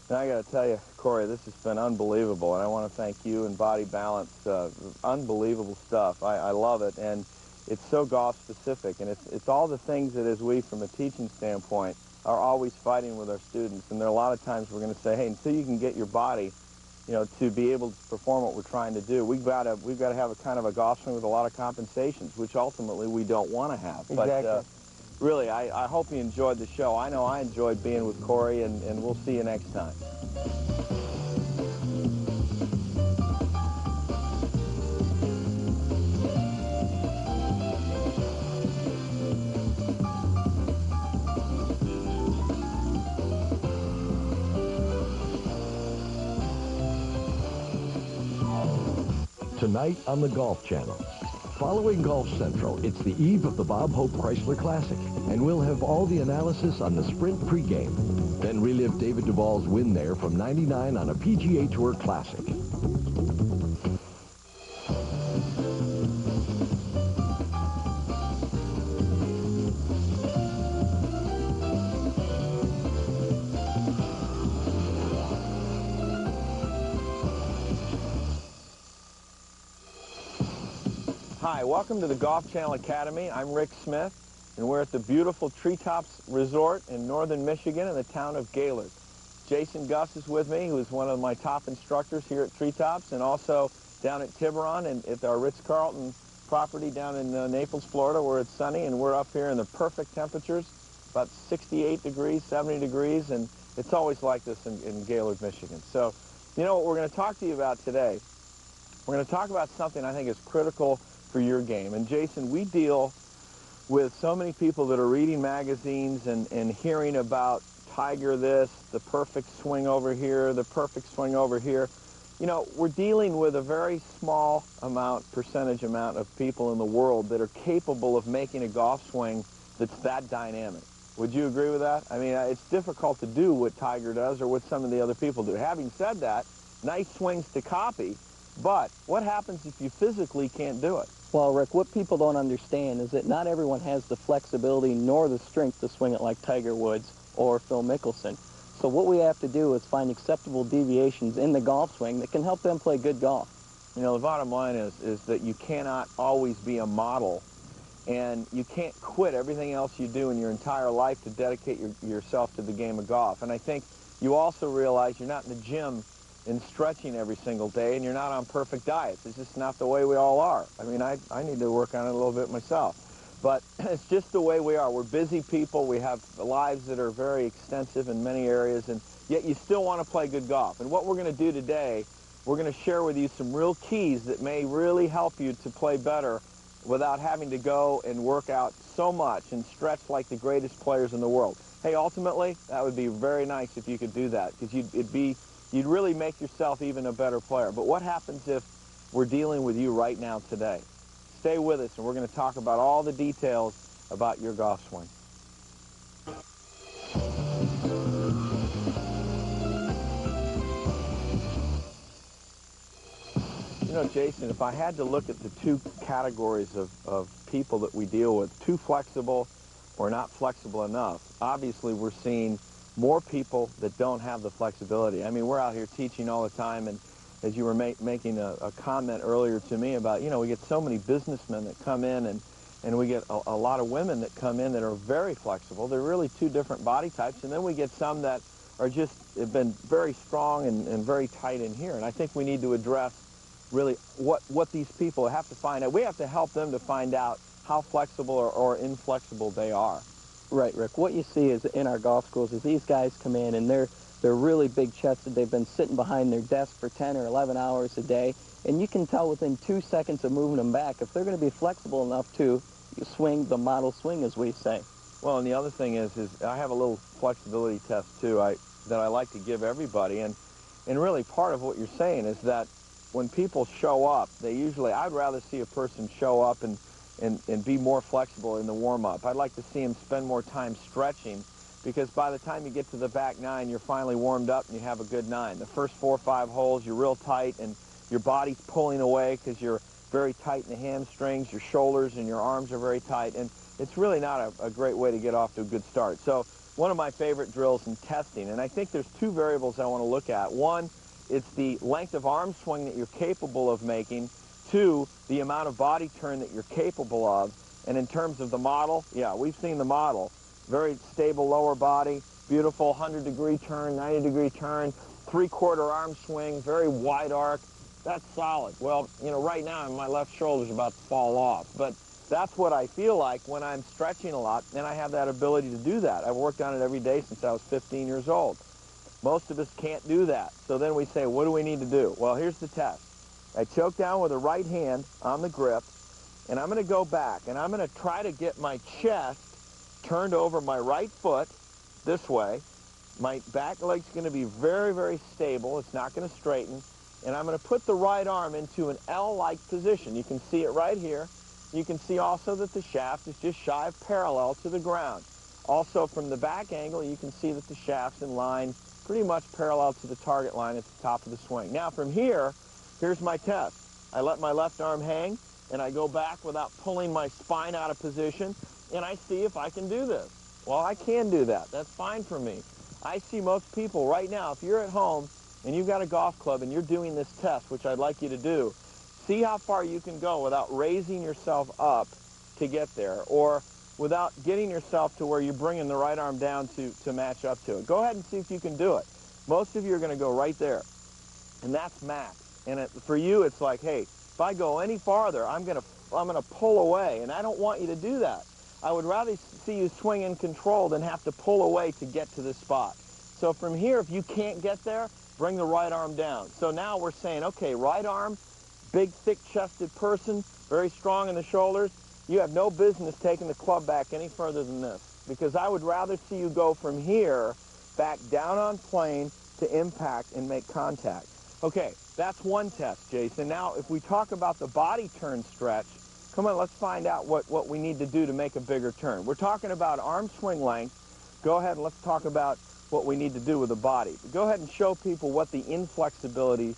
And I got to tell you, Corey, this has been unbelievable, and I want to thank you and Body Balance. Unbelievable stuff. I love it, and it's so golf-specific, and it's all the things that, as we, from a teaching standpoint, are always fighting with our students. And there are a lot of times we're going to say, hey, until you can get your body, you know, to be able to perform what we're trying to do, we've got to have a kind of a golf swing with a lot of compensations, which ultimately we don't want to have.
Exactly.
But really, I hope you enjoyed the show. I know I enjoyed being with Corey, and we'll see you next time.
Tonight on the Golf Channel. Following Golf Central, it's the eve of the Bob Hope Chrysler Classic, and we'll have all the analysis on the Sprint pregame. Then relive David Duval's win there from '99 on a PGA Tour Classic.
Hi, welcome to the Golf Channel Academy. I'm Rick Smith, and we're at the beautiful Treetops Resort in northern Michigan in the town of Gaylord. Jason Gus is with me, who is one of my top instructors here at Treetops, and also down at Tiburon and at our Ritz-Carlton property down in Naples, Florida, where it's sunny, and we're up here in the perfect temperatures, about 68 degrees, 70 degrees, and it's always like this in Gaylord, Michigan. So, you know what we're going to talk to you about today? We're going to talk about something I think is critical for your game. And Jason, we deal with so many people that are reading magazines and hearing about Tiger this, the perfect swing over here, the perfect swing over here. You know, we're dealing with a very small percentage amount of people in the world that are capable of making a golf swing that's that dynamic. Would you agree with that? I mean, it's difficult to do what Tiger does or what some of the other people do. Having said that, nice swings to copy, but what happens if you physically can't do it?
Well, Rick, what people don't understand is that not everyone has the flexibility nor the strength to swing it like Tiger Woods or Phil Mickelson. So what we have to do is find acceptable deviations in the golf swing that can help them play good golf.
You know, the bottom line is that you cannot always be a model, and you can't quit everything else you do in your entire life to dedicate yourself to the game of golf. And I think you also realize you're not in the gym and stretching every single day, and you're not on perfect diets. It's just not the way we all are. I mean, I need to work on it a little bit myself. But it's just the way we are. We're busy people. We have lives that are very extensive in many areas, and yet you still want to play good golf. And what we're going to do today, we're going to share with you some real keys that may really help you to play better without having to go and work out so much and stretch like the greatest players in the world. Hey, ultimately, that would be very nice if you could do that, because you'd really make yourself even a better player. But what happens if we're dealing with you right now today? Stay with us, and we're going to talk about all the details about your golf swing. You know, Jason, if I had to look at the two categories of people that we deal with, too flexible or not flexible enough, obviously we're seeing more people that don't have the flexibility. I mean, we're out here teaching all the time, and as you were making a comment earlier to me about, you know, we get so many businessmen that come in, and we get a lot of women that come in that are very flexible. They're really two different body types, and then we get some that are have been very strong and very tight in here. And I think we need to address really what these people have to find out. We have to help them to find out how flexible or inflexible they are.
Right, Rick. What you see is in our golf schools is these guys come in and they're really big chested. They've been sitting behind their desk for 10 or 11 hours a day, and you can tell within 2 seconds of moving them back if they're going to be flexible enough to swing the model swing, as we say.
Well, and the other thing is I have a little flexibility test too that I like to give everybody, and really part of what you're saying is that when people show up, I'd rather see a person show up and be more flexible in the warm-up. I'd like to see them spend more time stretching, because by the time you get to the back nine, you're finally warmed up and you have a good nine. The first 4 or 5 holes, you're real tight and your body's pulling away because you're very tight in the hamstrings, your shoulders and your arms are very tight, and it's really not a great way to get off to a good start. So one of my favorite drills in testing, and I think there's two variables I want to look at. One, it's the length of arm swing that you're capable of making. Two, the amount of body turn that you're capable of. And in terms of the model, yeah, we've seen the model. Very stable lower body, beautiful 100-degree turn, 90-degree turn, three-quarter arm swing, very wide arc. That's solid. Well, you know, right now my left shoulder's about to fall off, but that's what I feel like when I'm stretching a lot, and I have that ability to do that. I've worked on it every day since I was 15 years old. Most of us can't do that. So then we say, what do we need to do? Well, here's the test. I choke down with the right hand on the grip, and I'm going to go back, and I'm going to try to get my chest turned over my right foot this way. My back leg's going to be very, very stable. It's not going to straighten. And I'm going to put the right arm into an L-like position. You can see it right here. You can see also that the shaft is just shy of parallel to the ground. Also, from the back angle, you can see that the shaft's in line pretty much parallel to the target line at the top of the swing. Now, from here, here's my test. I let my left arm hang, and I go back without pulling my spine out of position, and I see if I can do this. Well, I can do that. That's fine for me. I see most people right now, if you're at home and you've got a golf club and you're doing this test, which I'd like you to do, see how far you can go without raising yourself up to get there, or without getting yourself to where you're bringing the right arm down to match up to it. Go ahead and see if you can do it. Most of you are going to go right there, and that's max. And for you, it's like, hey, if I go any farther, I'm going to pull away, and I don't want you to do that. I would rather see you swing in control than have to pull away to get to this spot. So from here, if you can't get there, bring the right arm down. So now we're saying, okay, right arm, big, thick-chested person, very strong in the shoulders. You have no business taking the club back any further than this, because I would rather see you go from here back down on plane to impact and make contact. Okay, that's one test, Jason. Now, if we talk about the body turn stretch, come on, let's find out what we need to do to make a bigger turn. We're talking about arm swing length. Go ahead and let's talk about what we need to do with the body. Go ahead and show people what the inflexibility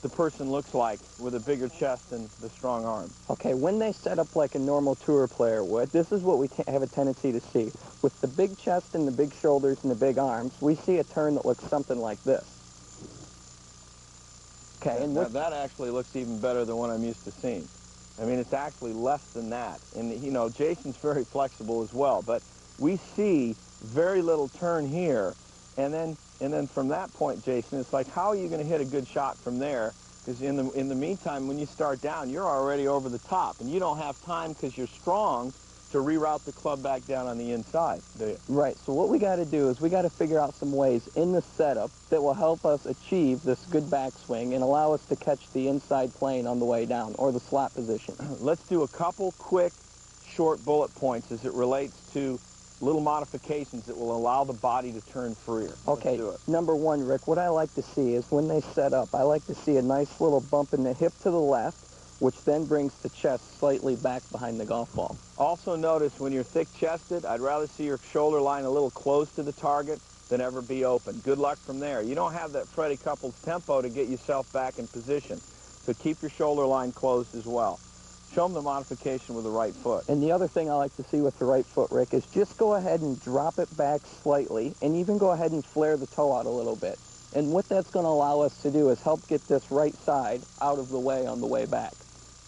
the person looks like with a bigger chest and the strong arm.
Okay, when they set up like a normal tour player would, this is what we have a tendency to see. With the big chest and the big shoulders and the big arms, we see a turn that looks something like this. Okay, and
that actually looks even better than what I'm used to seeing. I mean, it's actually less than that. And, you know, Jason's very flexible as well, but we see very little turn here. And then from that point, Jason, it's like, how are you going to hit a good shot from there? Because in the meantime, when you start down, you're already over the top, and you don't have time because you're strong to reroute the club back down on the inside.
Right. So what we got to do is we got to figure out some ways in the setup that will help us achieve this good backswing and allow us to catch the inside plane on the way down, or the slap position.
Let's do a couple quick, short bullet points as it relates to little modifications that will allow the body to turn freer.
Okay, number one, Rick, what I like to see is when they set up, I like to see a nice little bump in the hip to the left, which then brings the chest slightly back behind the golf ball.
Also notice when you're thick-chested, I'd rather see your shoulder line a little close to the target than ever be open. Good luck from there. You don't have that Freddie Couples tempo to get yourself back in position, so keep your shoulder line closed as well. Show them the modification with the right foot.
And the other thing I like to see with the right foot, Rick, is just go ahead and drop it back slightly, and even go ahead and flare the toe out a little bit. And what that's going to allow us to do is help get this right side out of the way on the way back.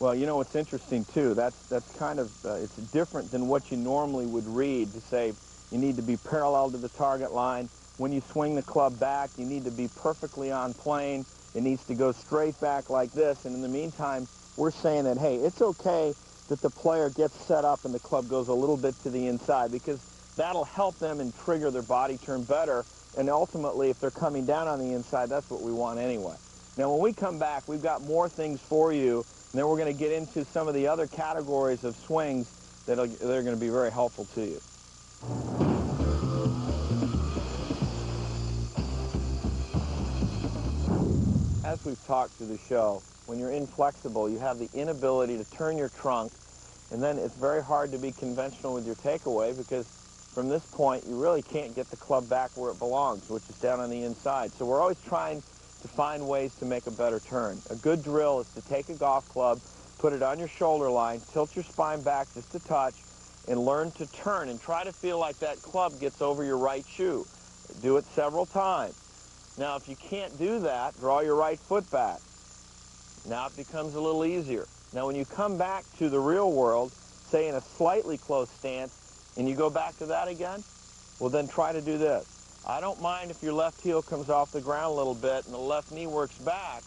Well, you know what's interesting, too? That's kind of, it's different than what you normally would read to say you need to be parallel to the target line. When you swing the club back, you need to be perfectly on plane. It needs to go straight back like this. And in the meantime, we're saying that, hey, it's okay that the player gets set up and the club goes a little bit to the inside, because that'll help them and trigger their body turn better. And ultimately, if they're coming down on the inside, that's what we want anyway. Now, when we come back, we've got more things for you. And then we're going to get into some of the other categories of swings that are going to be very helpful to you. As we've talked through the show, when you're inflexible, you have the inability to turn your trunk, and then it's very hard to be conventional with your takeaway, because from this point, you really can't get the club back where it belongs, which is down on the inside. So we're always trying to find ways to make a better turn. A good drill is to take a golf club, Put it on your shoulder line, tilt your spine back just a touch, and learn to turn and try to feel like that club gets over your right shoe. Do it several times. Now, if you can't do that, draw your right foot back. Now it becomes a little easier. Now, when you come back to the real world, say in a slightly closed stance, and you go back to that again, well, then try to do this. I don't mind if your left heel comes off the ground a little bit and the left knee works back,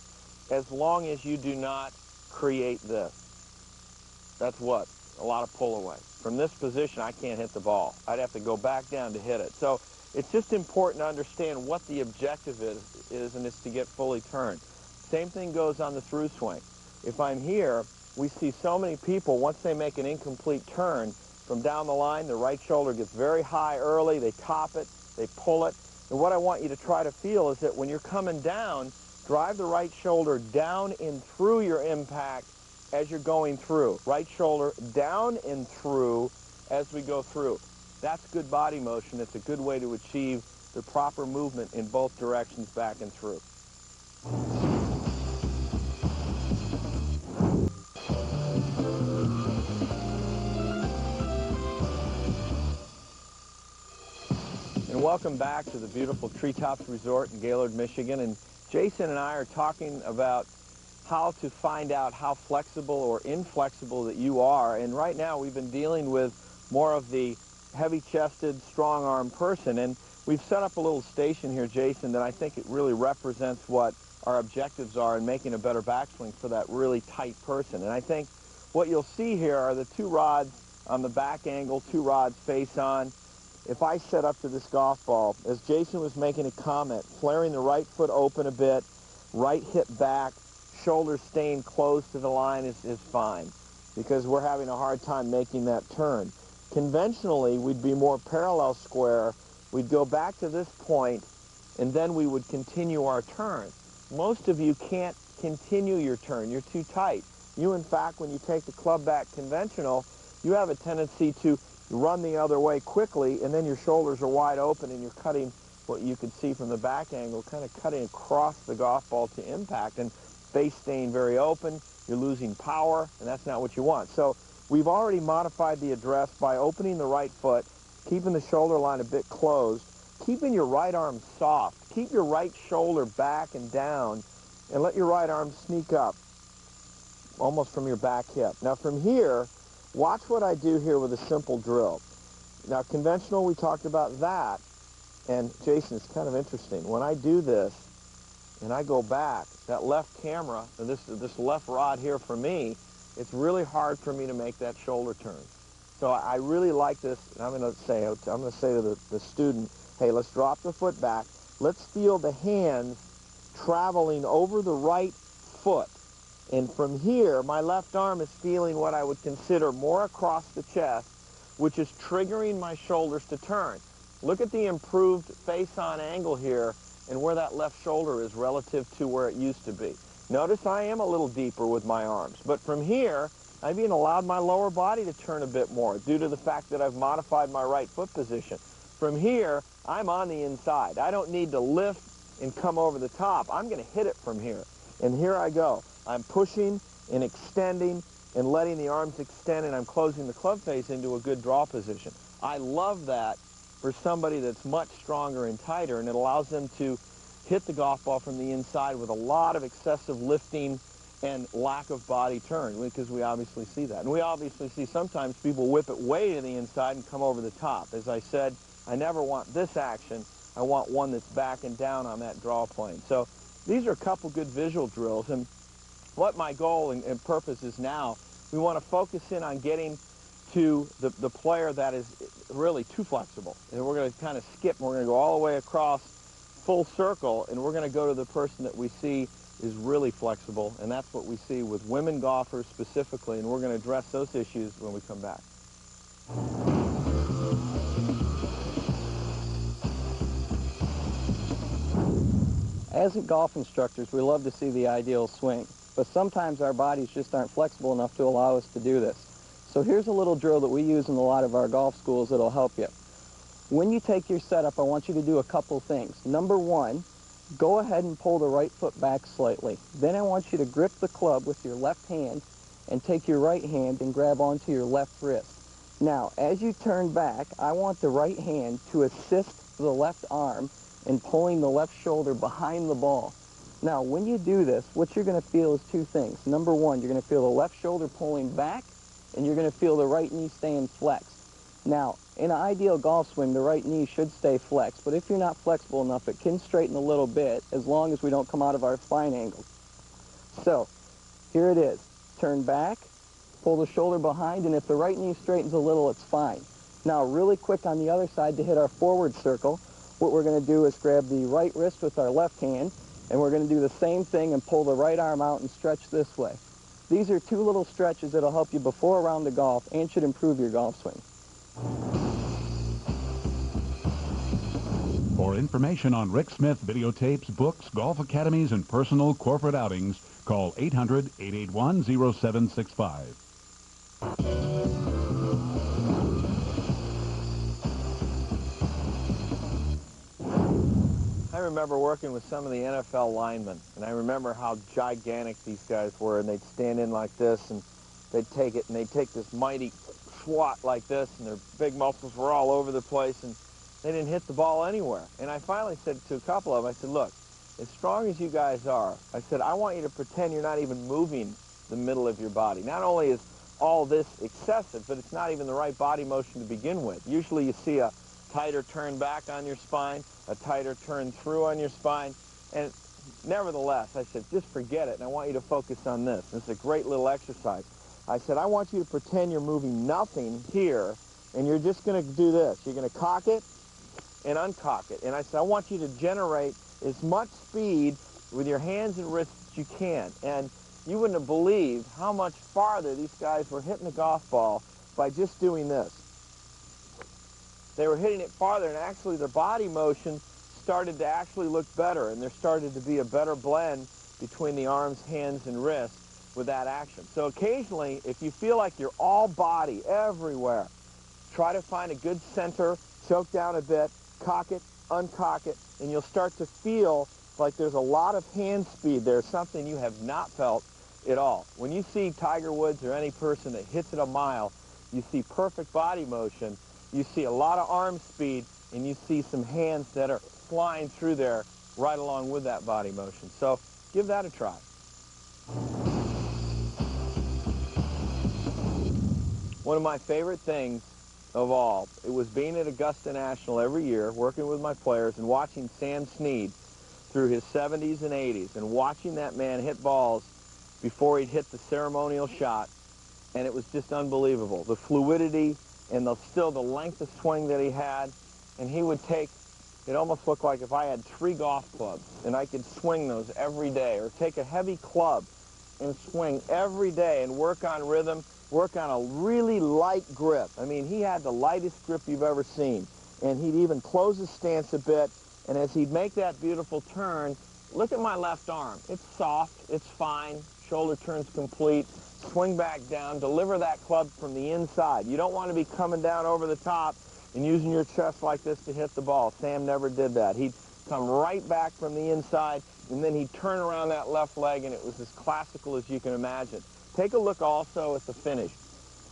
as long as you do not create this. That's what? A lot of pull away. From this position, I can't hit the ball. I'd have to go back down to hit it. So it's just important to understand what the objective is, and it's to get fully turned. Same thing goes on the through swing. If I'm here, we see so many people, once they make an incomplete turn, from down the line, the right shoulder gets very high early, they top it, they pull it. And what I want you to try to feel is that when you're coming down, drive the right shoulder down and through your impact as you're going through. Right shoulder down and through as we go through. That's good body motion. It's a good way to achieve the proper movement in both directions, back and through. And welcome back to the beautiful Treetops Resort in Gaylord, Michigan. And Jason and I are talking about how to find out how flexible or inflexible that you are. And right now we've been dealing with more of the heavy-chested, strong-armed person. And we've set up a little station here, Jason, that I think it really represents what our objectives are in making a better backswing for that really tight person. And I think what you'll see here are the two rods on the back angle, two rods face on. If I set up to this golf ball, as Jason was making a comment, flaring the right foot open a bit, right hip back, shoulders staying close to the line is fine, because we're having a hard time making that turn. Conventionally, we'd be more parallel square. We'd go back to this point, and then we would continue our turn. Most of you can't continue your turn. You're too tight. You, in fact, when you take the club back conventional, you have a tendency to run the other way quickly, and then your shoulders are wide open, and you're cutting what you could see from the back angle, kind of cutting across the golf ball to impact, and face staying very open. You're losing power, and that's not what you want. So we've already modified the address by opening the right foot, keeping the shoulder line a bit closed, keeping your right arm soft. Keep your right shoulder back and down, and let your right arm sneak up, almost from your back hip. Now from here, watch what I do here with a simple drill. Now, conventional, we talked about that. And, Jason, it's kind of interesting. When I do this and I go back, that left camera, and this left rod here for me, it's really hard for me to make that shoulder turn. So I really like this. And I'm going to say to the student, hey, let's drop the foot back. Let's feel the hands traveling over the right foot. And from here, my left arm is feeling what I would consider more across the chest, which is triggering my shoulders to turn. Look at the improved face-on angle here and where that left shoulder is relative to where it used to be. Notice I am a little deeper with my arms, but from here, I've even allowed my lower body to turn a bit more due to the fact that I've modified my right foot position. From here, I'm on the inside. I don't need to lift and come over the top. I'm going to hit it from here. And here I go. I'm pushing and extending and letting the arms extend, and I'm closing the club face into a good draw position. I love that for somebody that's much stronger and tighter, and it allows them to hit the golf ball from the inside with a lot of excessive lifting and lack of body turn, because we obviously see that. And we obviously see sometimes people whip it way to the inside and come over the top. As I said, I never want this action. I want one that's back and down on that draw plane. So these are a couple good visual drills, and what my goal and purpose is now, we want to focus in on getting to the player that is really too flexible. And we're going to kind of skip, and we're going to go all the way across full circle, and we're going to go to the person that we see is really flexible, and that's what we see with women golfers specifically, and we're going to address those issues when we come back.
As golf instructors, we love to see the ideal swing, but sometimes our bodies just aren't flexible enough to allow us to do this. So here's a little drill that we use in a lot of our golf schools that'll help you. When you take your setup, I want you to do a couple things. Number one, go ahead and pull the right foot back slightly. Then I want you to grip the club with your left hand
and take your right hand and grab onto your left wrist. Now, as you turn back, I want the right hand to assist the left arm in pulling the left shoulder behind the ball. Now, when you do this, what you're going to feel is two things. Number one, you're going to feel the left shoulder pulling back, and you're going to feel the right knee staying flexed. Now, in an ideal golf swing, the right knee should stay flexed, but if you're not flexible enough, it can straighten a little bit as long as we don't come out of our spine angle. So, here it is. Turn back, pull the shoulder behind, and if the right knee straightens a little, it's fine. Now, really quick on the other side to hit our forward circle, what we're going to do is grab the right wrist with our left hand, and we're going to do the same thing and pull the right arm out and stretch this way. These are two little stretches that will help you before a round of golf and should improve your golf swing.
For information on Rick Smith videotapes, books, golf academies, and personal corporate outings, call 800-881-0765.
I remember working with some of the NFL linemen, and I remember how gigantic these guys were, and they'd stand in like this, and they'd take it, and they'd take this mighty swat like this, and their big muscles were all over the place, and they didn't hit the ball anywhere. And I finally said to a couple of them, I said, look, as strong as you guys are, I said, I want you to pretend you're not even moving the middle of your body. Not only is all this excessive, but it's not even the right body motion to begin with. Usually you see a tighter turn back on your spine, a tighter turn through on your spine, and nevertheless, I said, just forget it, and I want you to focus on this. This is a great little exercise. I said, I want you to pretend you're moving nothing here, and you're just going to do this. You're going to cock it and uncock it. And I said, I want you to generate as much speed with your hands and wrists as you can. And you wouldn't have believed how much farther these guys were hitting the golf ball by just doing this. They were hitting it farther, and actually their body motion started to actually look better, and there started to be a better blend between the arms, hands, and wrists with that action. So occasionally, if you feel like you're all body everywhere, try to find a good center, choke down a bit, cock it, uncock it, and you'll start to feel like there's a lot of hand speed there, something you have not felt at all. When you see Tiger Woods or any person that hits it a mile, you see perfect body motion, you see a lot of arm speed, and you see some hands that are flying through there right along with that body motion. So give that a try. One of my favorite things of all, it was being at Augusta National every year, working with my players, and watching Sam Snead through his 70s and 80s, and watching that man hit balls before he'd hit the ceremonial shot, and it was just unbelievable. The fluidity and still the length of swing that he had, and he would take, it almost looked like if I had 3 golf clubs, and I could swing those every day, or take a heavy club and swing every day and work on rhythm, work on a really light grip. I mean, he had the lightest grip you've ever seen. And he'd even close his stance a bit, and as he'd make that beautiful turn, look at my left arm. It's soft, it's fine, shoulder turns complete, swing back down, deliver that club from the inside. You don't want to be coming down over the top and using your chest like this to hit the ball. Sam never did that. He'd come right back from the inside, and then he'd turn around that left leg, and it was as classical as you can imagine. Take a look also at the finish.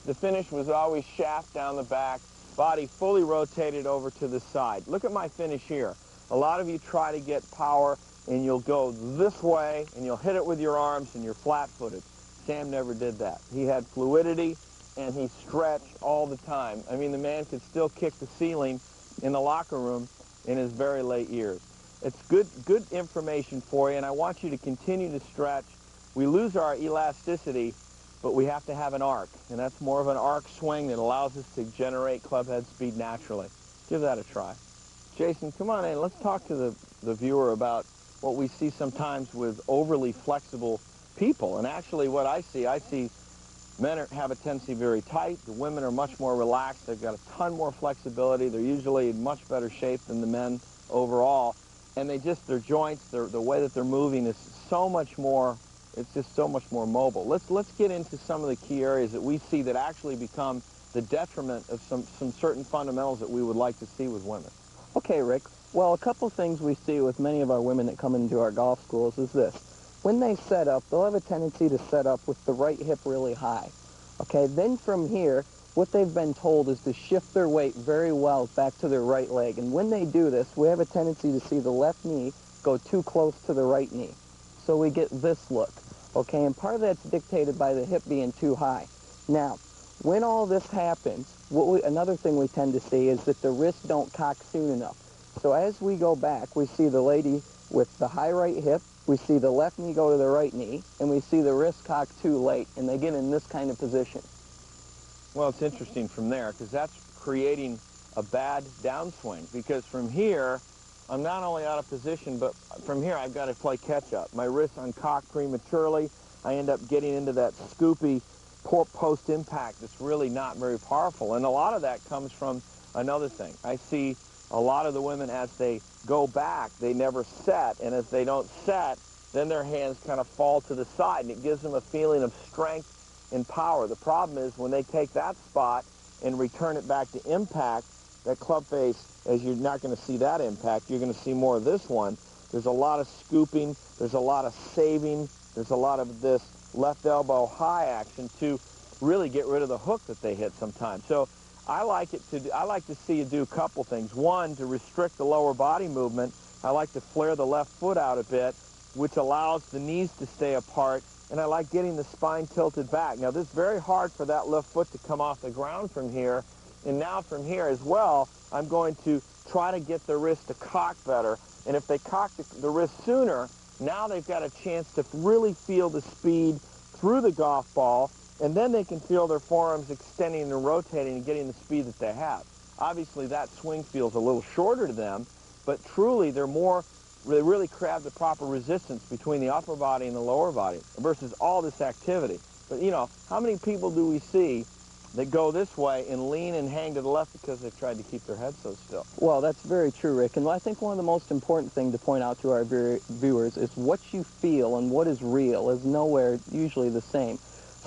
The finish was always shaft down the back, body fully rotated over to the side. Look at my finish here. A lot of you try to get power, and you'll go this way, and you'll hit it with your arms, and you're flat-footed. Sam never did that. He had fluidity, and he stretched all the time. I mean, the man could still kick the ceiling in the locker room in his very late years. It's good information for you, and I want you to continue to stretch. We lose our elasticity, but we have to have an arc, and that's more of an arc swing that allows us to generate club head speed naturally. Give that a try. Jason, come on in. Let's talk to the viewer about what we see sometimes with overly flexible people. And actually what I see men have a tendency very tight. The women are much more relaxed. They've got a ton more flexibility. They're usually in much better shape than the men overall. And their joints, the way that they're moving is so much more, it's just so much more mobile. Let's get into some of the key areas that we see that actually become the detriment of some certain fundamentals that we would like to see with women.
Okay, Rick. Well, a couple things we see with many of our women that come into our golf schools is this. when they set up, they'll have a tendency to set up with the right hip really high. Okay, then from here, what they've been told is to shift their weight very well back to their right leg. And when they do this, we have a tendency to see the left knee go too close to the right knee. So we get this look. Okay, and part of that's dictated by the hip being too high. Now, when all this happens, another thing we tend to see is that the wrists don't cock soon enough. So as we go back, we see the lady with the high right hip, we see the left knee go to the right knee, and we see the wrist cock too late, and they get in this kind of position.
Well, it's interesting from there, because that's creating a bad downswing, because from here, I'm not only out of position, but from here I've got to play catch-up. My wrists uncock prematurely. I end up getting into that scoopy post-impact that's really not very powerful. And a lot of that comes from another thing. I see a lot of the women, as they go back, they never set. And as they don't set, then their hands kind of fall to the side. And it gives them a feeling of strength and power. The problem is when they take that spot and return it back to impact, that club face, as you're not going to see that impact, you're going to see more of this one. There's a lot of scooping. There's a lot of saving. There's a lot of this left elbow high action to really get rid of the hook that they hit sometimes. So I like to see you do a couple things. One, to restrict the lower body movement. I like to flare the left foot out a bit, which allows the knees to stay apart, and I like getting the spine tilted back. Now, this is very hard for that left foot to come off the ground from here, and now from here as well, I'm going to try to get the wrist to cock better, and if they cock the wrist sooner, now they've got a chance to really feel the speed through the golf ball, and then they can feel their forearms extending and rotating and getting the speed that they have. Obviously, that swing feels a little shorter to them, but truly they really have the proper resistance between the upper body and the lower body versus all this activity. But, you know, how many people do we see that go this way and lean and hang to the left because they've tried to keep their head so still?
Well, that's very true, Rick. And I think one of the most important things to point out to our viewers is what you feel and what is real is nowhere usually the same.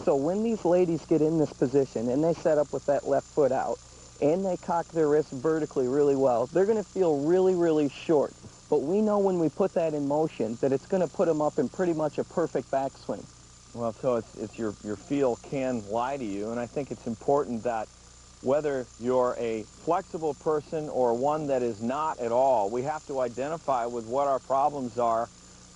So when these ladies get in this position and they set up with that left foot out and they cock their wrist vertically really well, they're going to feel really, really short. But we know when we put that in motion that it's going to put them up in pretty much a perfect backswing.
Well, so it's your feel can lie to you, and I think it's important that whether you're a flexible person or one that is not at all, we have to identify with what our problems are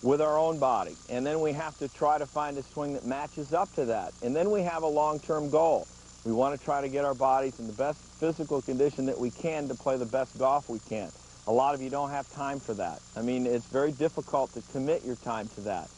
with our own body. And then we have to try to find a swing that matches up to that. And then we have a long-term goal. We want to try to get our bodies in the best physical condition that we can to play the best golf we can. A lot of you don't have time for that. I mean, it's very difficult to commit your time to that.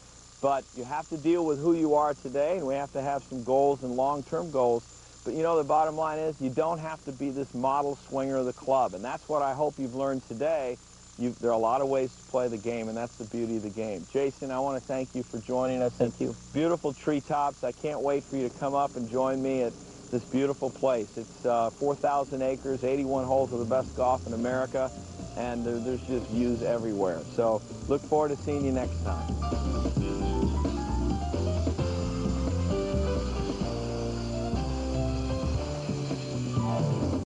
But you have to deal with who you are today, and we have to have some goals and long-term goals. But, you know, the bottom line is you don't have to be this model swinger of the club, and that's what I hope you've learned today. There are a lot of ways to play the game, and that's the beauty of the game. Jason, I want to thank you for joining us.
Thank you.
Beautiful treetops. I can't wait for you to come up and join me at this beautiful place. It's 4,000 acres, 81 holes of the best golf in America, and there's just views everywhere. So look forward to seeing you next time.